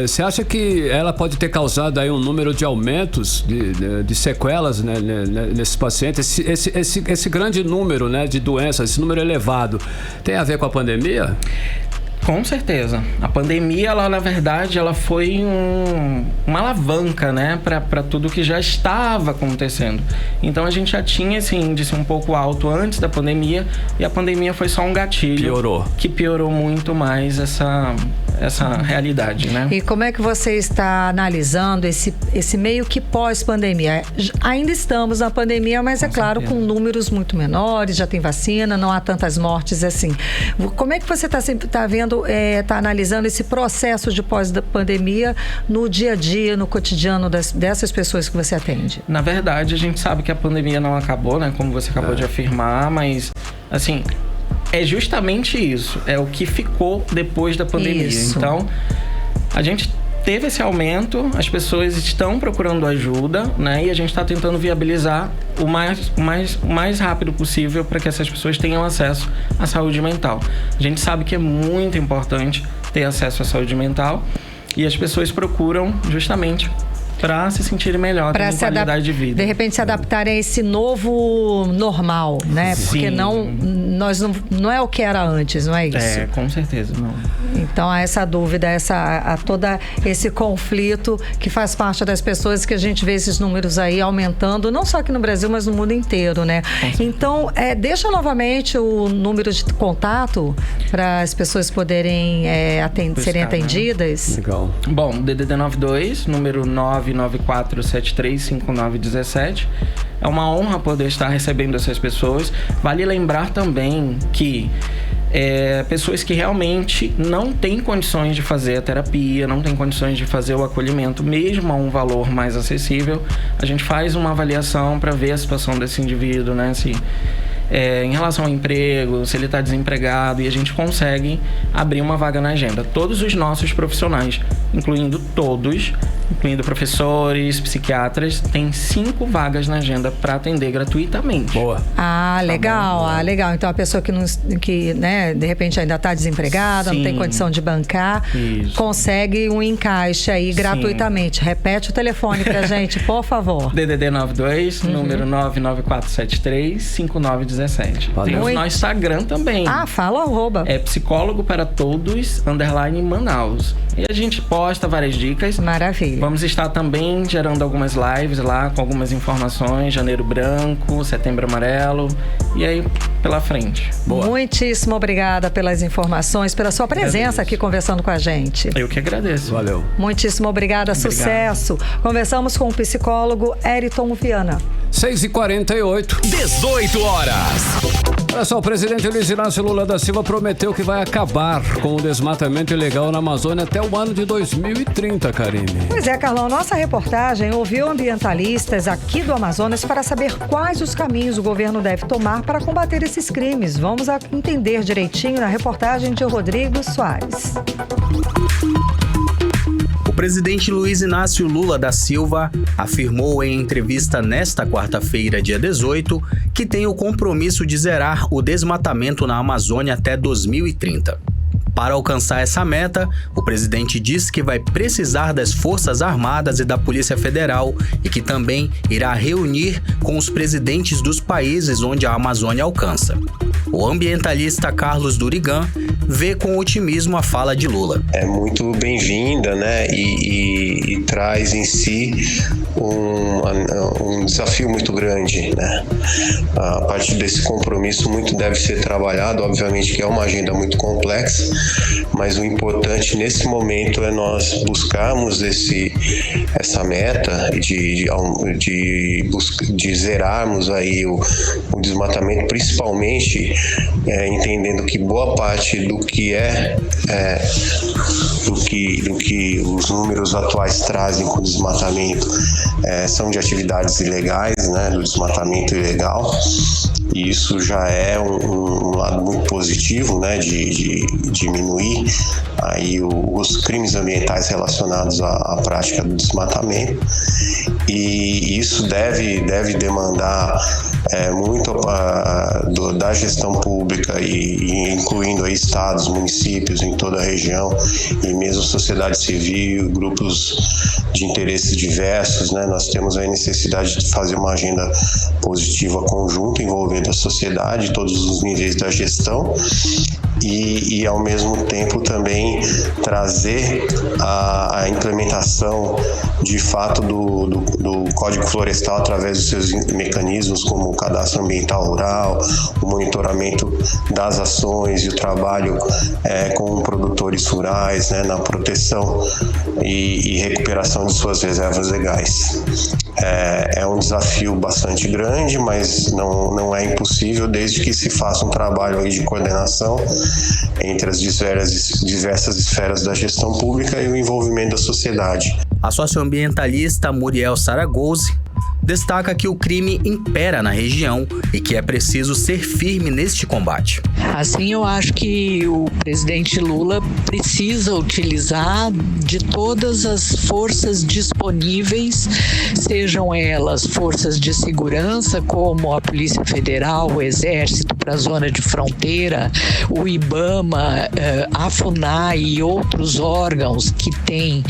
B: você acha que ela pode ter causado aí um número de aumentos de sequelas, né, nesses pacientes? Esse grande número, né, de doenças, esse número elevado, tem a ver com a pandemia?
K: Com certeza. A pandemia, ela, na verdade, ela foi uma alavanca, né, para tudo que já estava acontecendo. Então, a gente já tinha esse índice um pouco alto antes da pandemia, e a pandemia foi só um gatilho. Que piorou muito mais essa realidade, né?
C: E como é que você está analisando esse meio que pós-pandemia? Ainda estamos na pandemia, mas claro, com números muito menores, já tem vacina, não há tantas mortes assim. Como é que você está vendo, está analisando esse processo de pós-pandemia no dia a dia, no cotidiano dessas pessoas que você atende?
K: Na verdade, a gente sabe que a pandemia não acabou, né? Como você acabou de afirmar, mas, assim, é justamente isso. É o que ficou depois da pandemia. Isso. Então, a gente teve esse aumento, as pessoas estão procurando ajuda, né? E a gente está tentando viabilizar o mais rápido possível para que essas pessoas tenham acesso à saúde mental. A gente sabe que é muito importante ter acesso à saúde mental e as pessoas procuram justamente para se sentirem melhor, ter qualidade de vida.
C: De repente se adaptarem a esse novo normal, né?
K: Sim.
C: Porque não é o que era antes, não é isso?
K: É, com certeza, não.
C: Então há essa dúvida, todo esse conflito que faz parte das pessoas, que a gente vê esses números aí aumentando, não só aqui no Brasil, mas no mundo inteiro, né? Então, deixa novamente o número de contato para as pessoas poderem serem atendidas.
K: Né? Legal. Bom, DDD 92, número 994735917. É uma honra poder estar recebendo essas pessoas. Vale lembrar também que pessoas que realmente não têm condições de fazer a terapia, não têm condições de fazer o acolhimento, mesmo a um valor mais acessível, a gente faz uma avaliação para ver a situação desse indivíduo, né? Em relação ao emprego, se ele está desempregado, e a gente consegue abrir uma vaga na agenda. Todos os nossos profissionais, incluindo professores, psiquiatras, tem 5 vagas na agenda para atender gratuitamente.
B: Boa.
C: Legal. Legal. Então a pessoa que né, de repente ainda está desempregada, Sim. não tem condição de bancar, Isso. consegue um encaixe aí gratuitamente. Sim. Repete o telefone pra gente, por favor.
K: DDD 92, número 994735917. Tem o nosso Instagram também.
C: Fala o @.
K: É psicólogo para todos, _Manaus. E a gente posta várias dicas.
C: Maravilha.
K: Vamos estar também gerando algumas lives lá com algumas informações. Janeiro Branco, Setembro Amarelo. E aí, pela frente.
C: Boa. Muitíssimo obrigada pelas informações, pela sua presença aqui conversando com a gente.
K: Eu que agradeço.
B: Valeu.
C: Muitíssimo obrigada. Sucesso. Conversamos com o psicólogo Eriton Viana.
B: 6h48.
A: 18 horas.
B: Olha só, o presidente Luiz Inácio Lula da Silva prometeu que vai acabar com o desmatamento ilegal na Amazônia até o ano de 2030, Karine.
C: Pois é, Carlão, nossa reportagem ouviu ambientalistas aqui do Amazonas para saber quais os caminhos o governo deve tomar para combater esses crimes. Vamos entender direitinho na reportagem de Rodrigo Soares.
L: O presidente Luiz Inácio Lula da Silva afirmou em entrevista nesta quarta-feira, dia 18, que tem o compromisso de zerar o desmatamento na Amazônia até 2030. Para alcançar essa meta, o presidente disse que vai precisar das Forças Armadas e da Polícia Federal e que também irá reunir com os presidentes dos países onde a Amazônia alcança. O ambientalista Carlos Durigan vê com otimismo a fala de Lula.
M: É muito bem-vinda, né? E traz em si um desafio muito grande, né? A partir desse compromisso, muito deve ser trabalhado. Obviamente que é uma agenda muito complexa, mas o importante nesse momento é nós buscarmos essa meta de zerarmos aí o desmatamento, principalmente entendendo que boa parte do que os números atuais trazem com o desmatamento são de atividades ilegais, né, do desmatamento ilegal. E isso já é um lado muito positivo, né, de diminuir aí os crimes ambientais relacionados à prática do desmatamento. E isso deve demandar muito da gestão pública e incluindo aí estados, municípios em toda a região e mesmo sociedade civil, grupos de interesses diversos, né? Nós temos a necessidade de fazer uma agenda positiva conjunta envolvendo a sociedade, todos os níveis da gestão e ao mesmo tempo também trazer a implementação de fato do Código Florestal através dos seus mecanismos como o cadastro ambiental rural, o monitoramento das ações e o trabalho com produtores rurais, né, na proteção e recuperação de suas reservas legais. É um desafio bastante grande, mas não é impossível desde que se faça um trabalho aí de coordenação entre as diversas esferas da gestão pública e o envolvimento da sociedade.
L: A socioambientalista Muriel Saragose destaca que o crime impera na região e que é preciso ser firme neste combate.
N: Assim, eu acho que o presidente Lula precisa utilizar de todas as forças disponíveis, sejam elas forças de segurança, como a Polícia Federal, o Exército para a zona de fronteira, o IBAMA, a FUNAI e outros órgãos que têm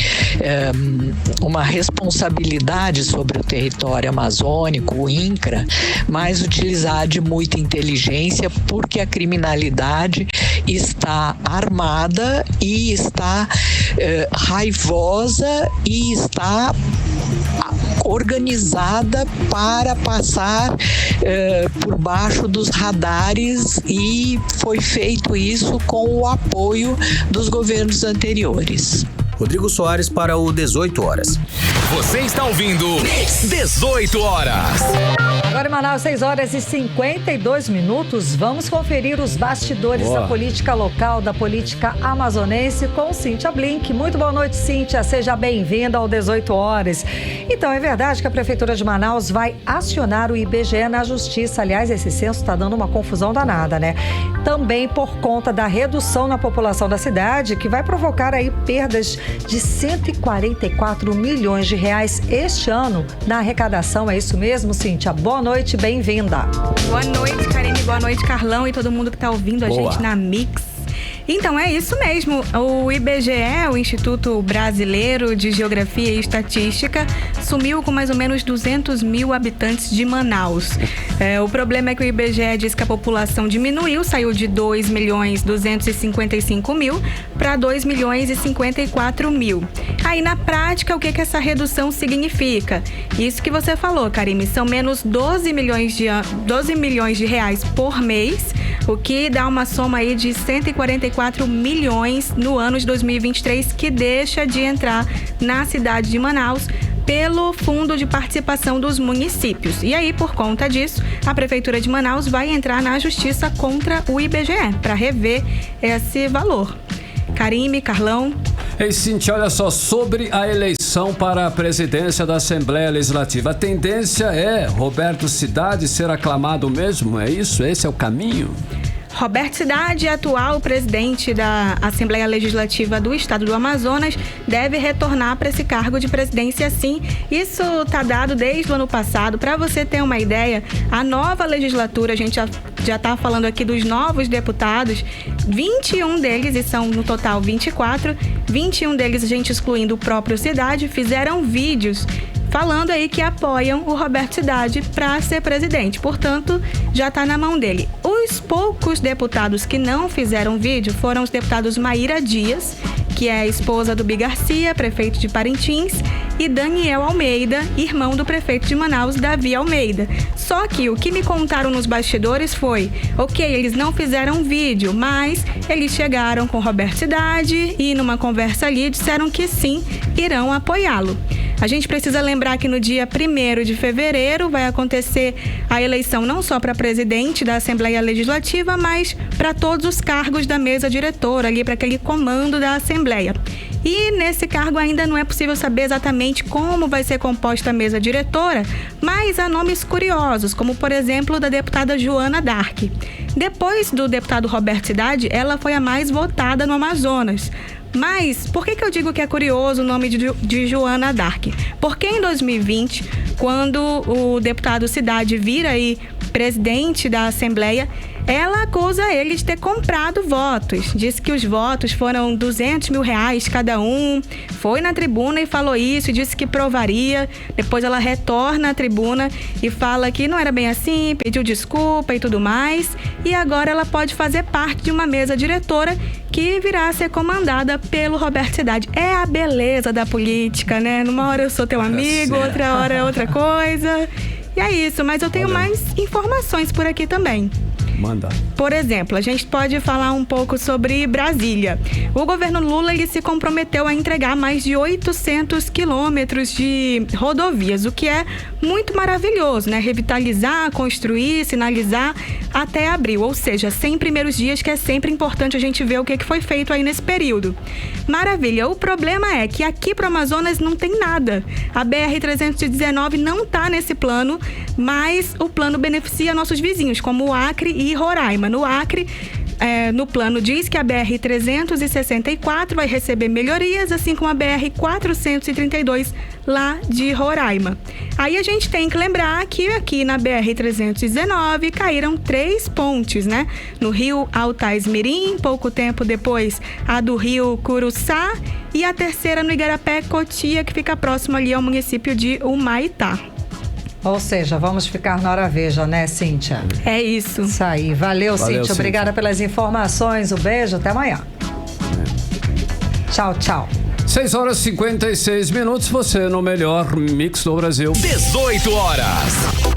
N: uma responsabilidade sobre o território amazônico, o INCRA, mas utilizar de muita inteligência, porque a criminalidade está armada e está raivosa e está organizada para passar por baixo dos radares, e foi feito isso com o apoio dos governos anteriores.
L: Rodrigo Soares para o 18 Horas.
A: Você está ouvindo 18 Horas.
C: Agora em Manaus, 6 horas e 52 minutos. Vamos conferir os bastidores da política local, da política amazonense com Cíntia Blink. Muito boa noite, Cíntia. Seja bem-vinda ao 18 Horas. Então, é verdade que a Prefeitura de Manaus vai acionar o IBGE na Justiça. Aliás, esse censo está dando uma confusão danada, né? Também por conta da redução na população da cidade, que vai provocar aí perdas de 144 milhões de reais este ano na arrecadação. É isso mesmo, Cíntia? Boa noite, bem-vinda.
O: Boa noite, Karine. Boa noite, Carlão e todo mundo que está ouvindo a gente na Mix. Então, é isso mesmo. O IBGE, o Instituto Brasileiro de Geografia e Estatística, sumiu com mais ou menos 200 mil habitantes de Manaus. O problema é que o IBGE diz que a população diminuiu, saiu de 2.255.000 para 2.054.000. Aí, na prática, o que essa redução significa? Isso que você falou, Karime, são menos 12 milhões de reais por mês, o que dá uma soma aí de 144 milhões no ano de 2023, que deixa de entrar na cidade de Manaus pelo Fundo de Participação dos Municípios. E aí, por conta disso, a Prefeitura de Manaus vai entrar na Justiça contra o IBGE para rever esse valor. Karime, Carlão.
B: Ei, Cíntia, olha só, sobre a eleição para a presidência da Assembleia Legislativa, a tendência é Roberto Cidade ser aclamado mesmo? É isso? Esse é o caminho?
O: Roberto Cidade, atual presidente da Assembleia Legislativa do Estado do Amazonas, deve retornar para esse cargo de presidência, sim. Isso está dado desde o ano passado. Para você ter uma ideia, a nova legislatura, a gente já está falando aqui dos novos deputados, 21 deles, e são no total 24, 21 deles, a gente excluindo o próprio Cidade, fizeram vídeos falando aí que apoiam o Roberto Cidade para ser presidente. Portanto, já está na mão dele. Os poucos deputados que não fizeram vídeo foram os deputados Maíra Dias, que é a esposa do Bi Garcia, prefeito de Parintins, e Daniel Almeida, irmão do prefeito de Manaus, Davi Almeida. Só que o que me contaram nos bastidores foi, eles não fizeram vídeo, mas eles chegaram com Roberto Cidade e numa conversa ali disseram que sim, irão apoiá-lo. A gente precisa lembrar que no dia 1º de fevereiro vai acontecer a eleição não só para presidente da Assembleia Legislativa, mas para todos os cargos da mesa diretora, ali para aquele comando da Assembleia. E nesse cargo ainda não é possível saber exatamente como vai ser composta a mesa diretora, mas há nomes curiosos, como por exemplo da deputada Joana Dark. Depois do deputado Roberto Cidade, ela foi a mais votada no Amazonas. Mas por que eu digo que é curioso o nome de Joana Dark? Porque em 2020, quando o deputado Cidade vira aí presidente da Assembleia, ela acusa ele de ter comprado votos. Disse que os votos foram R$200 mil cada um. Foi na tribuna e falou isso, disse que provaria. Depois ela retorna à tribuna e fala que não era bem assim, pediu desculpa e tudo mais. E agora ela pode fazer parte de uma mesa diretora que virá a ser comandada pelo Roberto Cidade. É a beleza da política, né? Numa hora eu sou teu amigo, outra hora é outra coisa. E é isso, mas eu tenho mais informações por aqui também.
B: Manda.
O: Por exemplo, a gente pode falar um pouco sobre Brasília. O governo Lula ele se comprometeu a entregar mais de 800 quilômetros de rodovias, o que é muito maravilhoso, né? Revitalizar, construir, sinalizar até abril, ou seja, 100 primeiros dias, que é sempre importante a gente ver o que foi feito aí nesse período. Maravilha. O problema é que aqui para o Amazonas não tem nada. A BR-319 não está nesse plano, mas o plano beneficia nossos vizinhos, como o Acre e Roraima. No Acre, no plano diz que a BR-364 vai receber melhorias, assim como a BR-432 lá de Roraima. Aí a gente tem que lembrar que aqui na BR-319 caíram 3 pontes, né? No rio Altais Mirim, pouco tempo depois a do rio Curuçá, e a terceira no Igarapé Cotia, que fica próximo ali ao município de Humaitá.
C: Ou seja, vamos ficar na hora veja, né, Cíntia?
O: É isso.
C: Isso aí. Valeu, Cíntia. Obrigada pelas informações. Um beijo. Até amanhã. Tchau, tchau.
B: 6h56, você no melhor mix do Brasil.
A: 18 horas.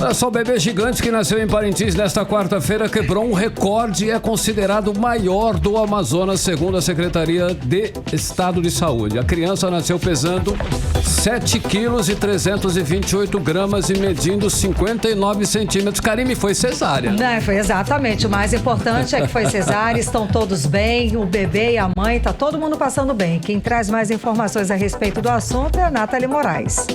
B: Olha só, o bebê gigante que nasceu em Parintins nesta quarta-feira quebrou um recorde e é considerado o maior do Amazonas, segundo a Secretaria de Estado de Saúde. A criança nasceu pesando 7 quilos e 328 gramas e medindo 59 centímetros. Karime, foi cesárea.
C: Não, foi exatamente. O mais importante é que foi cesárea, estão todos bem, o bebê e a mãe, tá todo mundo passando bem. Quem traz mais informações a respeito do assunto é a Nathalie Moraes.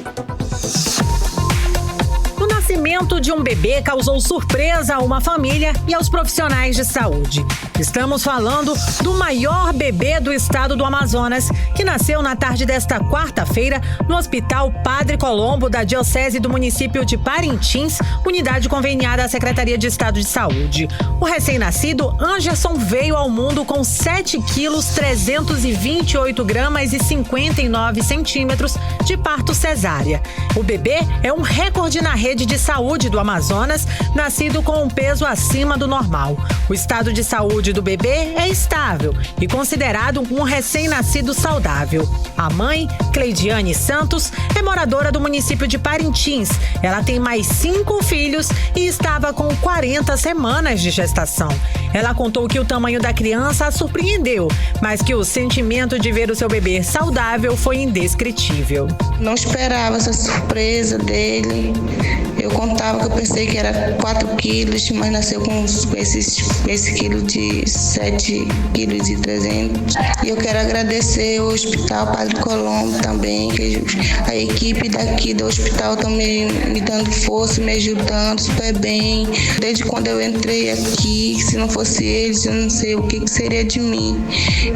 D: O nascimento de um bebê causou surpresa a uma família e aos profissionais de saúde. Estamos falando do maior bebê do estado do Amazonas, que nasceu na tarde desta quarta-feira no Hospital Padre Colombo da Diocese do município de Parintins, unidade conveniada à Secretaria de Estado de Saúde. O recém-nascido Anderson veio ao mundo com 7 quilos, 328 gramas e 59 centímetros de parto cesárea. O bebê é um recorde na rede de saúde do Amazonas, nascido com um peso acima do normal. O estado de saúde do bebê é estável e considerado um recém-nascido saudável. A mãe, Cleidiane Santos, é moradora do município de Parintins. Ela tem mais 5 filhos e estava com 40 semanas de gestação. Ela contou que o tamanho da criança a surpreendeu, mas que o sentimento de ver o seu bebê saudável foi indescritível.
P: Não esperava essa surpresa dele. Eu contava que eu pensei que era 4 quilos, mas nasceu com esse quilo de 7 quilos e 300. E eu quero agradecer o Hospital Padre Colombo também, que a equipe daqui do hospital também me dando força, me ajudando super bem. Desde quando eu entrei aqui, se não fosse eles, eu não sei o que seria de mim.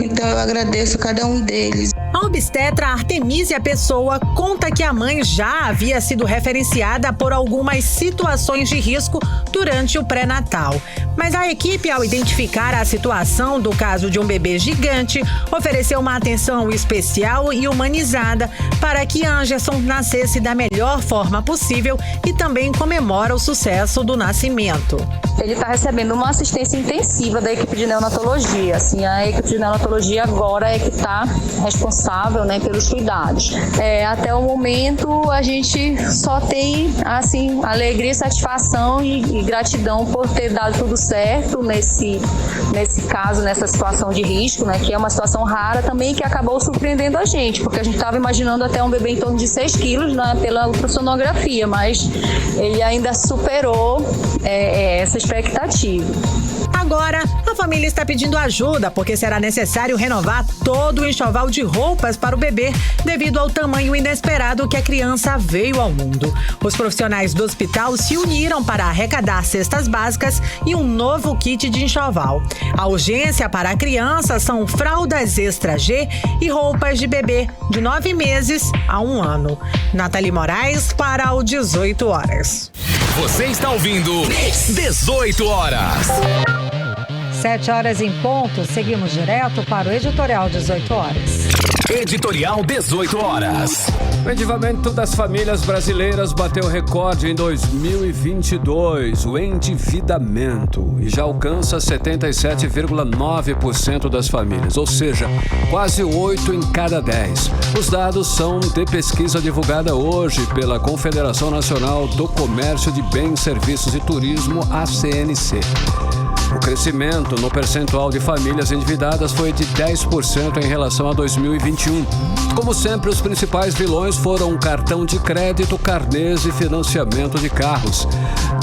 P: Então eu agradeço a cada um deles.
D: A obstetra Artemísia Pessoa conta que a mãe já havia sido referenciada por algumas situações de risco durante o pré-natal. Mas a equipe, ao identificar a situação do caso de um bebê gigante, ofereceu uma atenção especial e humanizada para que Anderson nascesse da melhor forma possível e também comemora o sucesso do nascimento.
Q: Ele está recebendo uma assistência intensiva da equipe de neonatologia. Assim, a equipe de neonatologia agora é que está responsável, né, pelos cuidados. Até o momento, a gente só tem assim, alegria, satisfação e gratidão por ter dado tudo certo nesse caso, nessa situação de risco, né, que é uma situação rara também, que acabou surpreendendo a gente, porque a gente estava imaginando até um bebê em torno de 6 quilos, né, pela ultrassonografia, mas ele ainda superou essa expectativa.
D: Agora, a família está pedindo ajuda porque será necessário renovar todo o enxoval de roupas para o bebê devido ao tamanho inesperado que a criança veio ao mundo. Os profissionais do hospital se uniram para arrecadar cestas básicas e um novo kit de enxoval. A urgência para a criança são fraldas extra G e roupas de bebê de 9 meses a 1 ano. Nathalie Moraes para o 18 horas.
A: Você está ouvindo 18 horas.
C: 7 horas em ponto, seguimos direto para o Editorial 18 horas.
A: Editorial 18 horas.
B: O endividamento das famílias brasileiras bateu recorde em 2022, o endividamento, e já alcança 77,9% das famílias, ou seja, quase 8 em cada 10. Os dados são de pesquisa divulgada hoje pela Confederação Nacional do Comércio de Bens, Serviços e Turismo, ACNC. O crescimento no percentual de famílias endividadas foi de 10% em relação a 2021. Como sempre, os principais vilões foram cartão de crédito, carnês e financiamento de carros.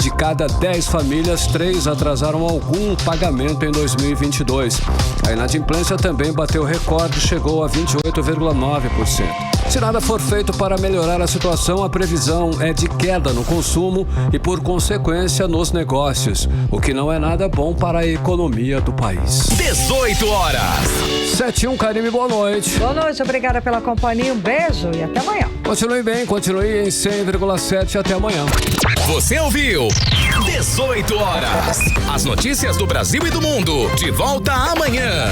B: De cada 10 famílias, 3 atrasaram algum pagamento em 2022. A inadimplência também bateu recorde e chegou a 28,9%. Se nada for feito para melhorar a situação, a previsão é de queda no consumo e, por consequência, nos negócios, o que não é nada bom para a economia do país.
A: 18 horas.
B: 7-1, Karime, boa noite.
C: Boa noite, obrigada pela companhia, um beijo e até amanhã.
B: Continue bem, continue em 100,7 até amanhã.
A: Você ouviu 18 horas. As notícias do Brasil e do mundo. De volta amanhã.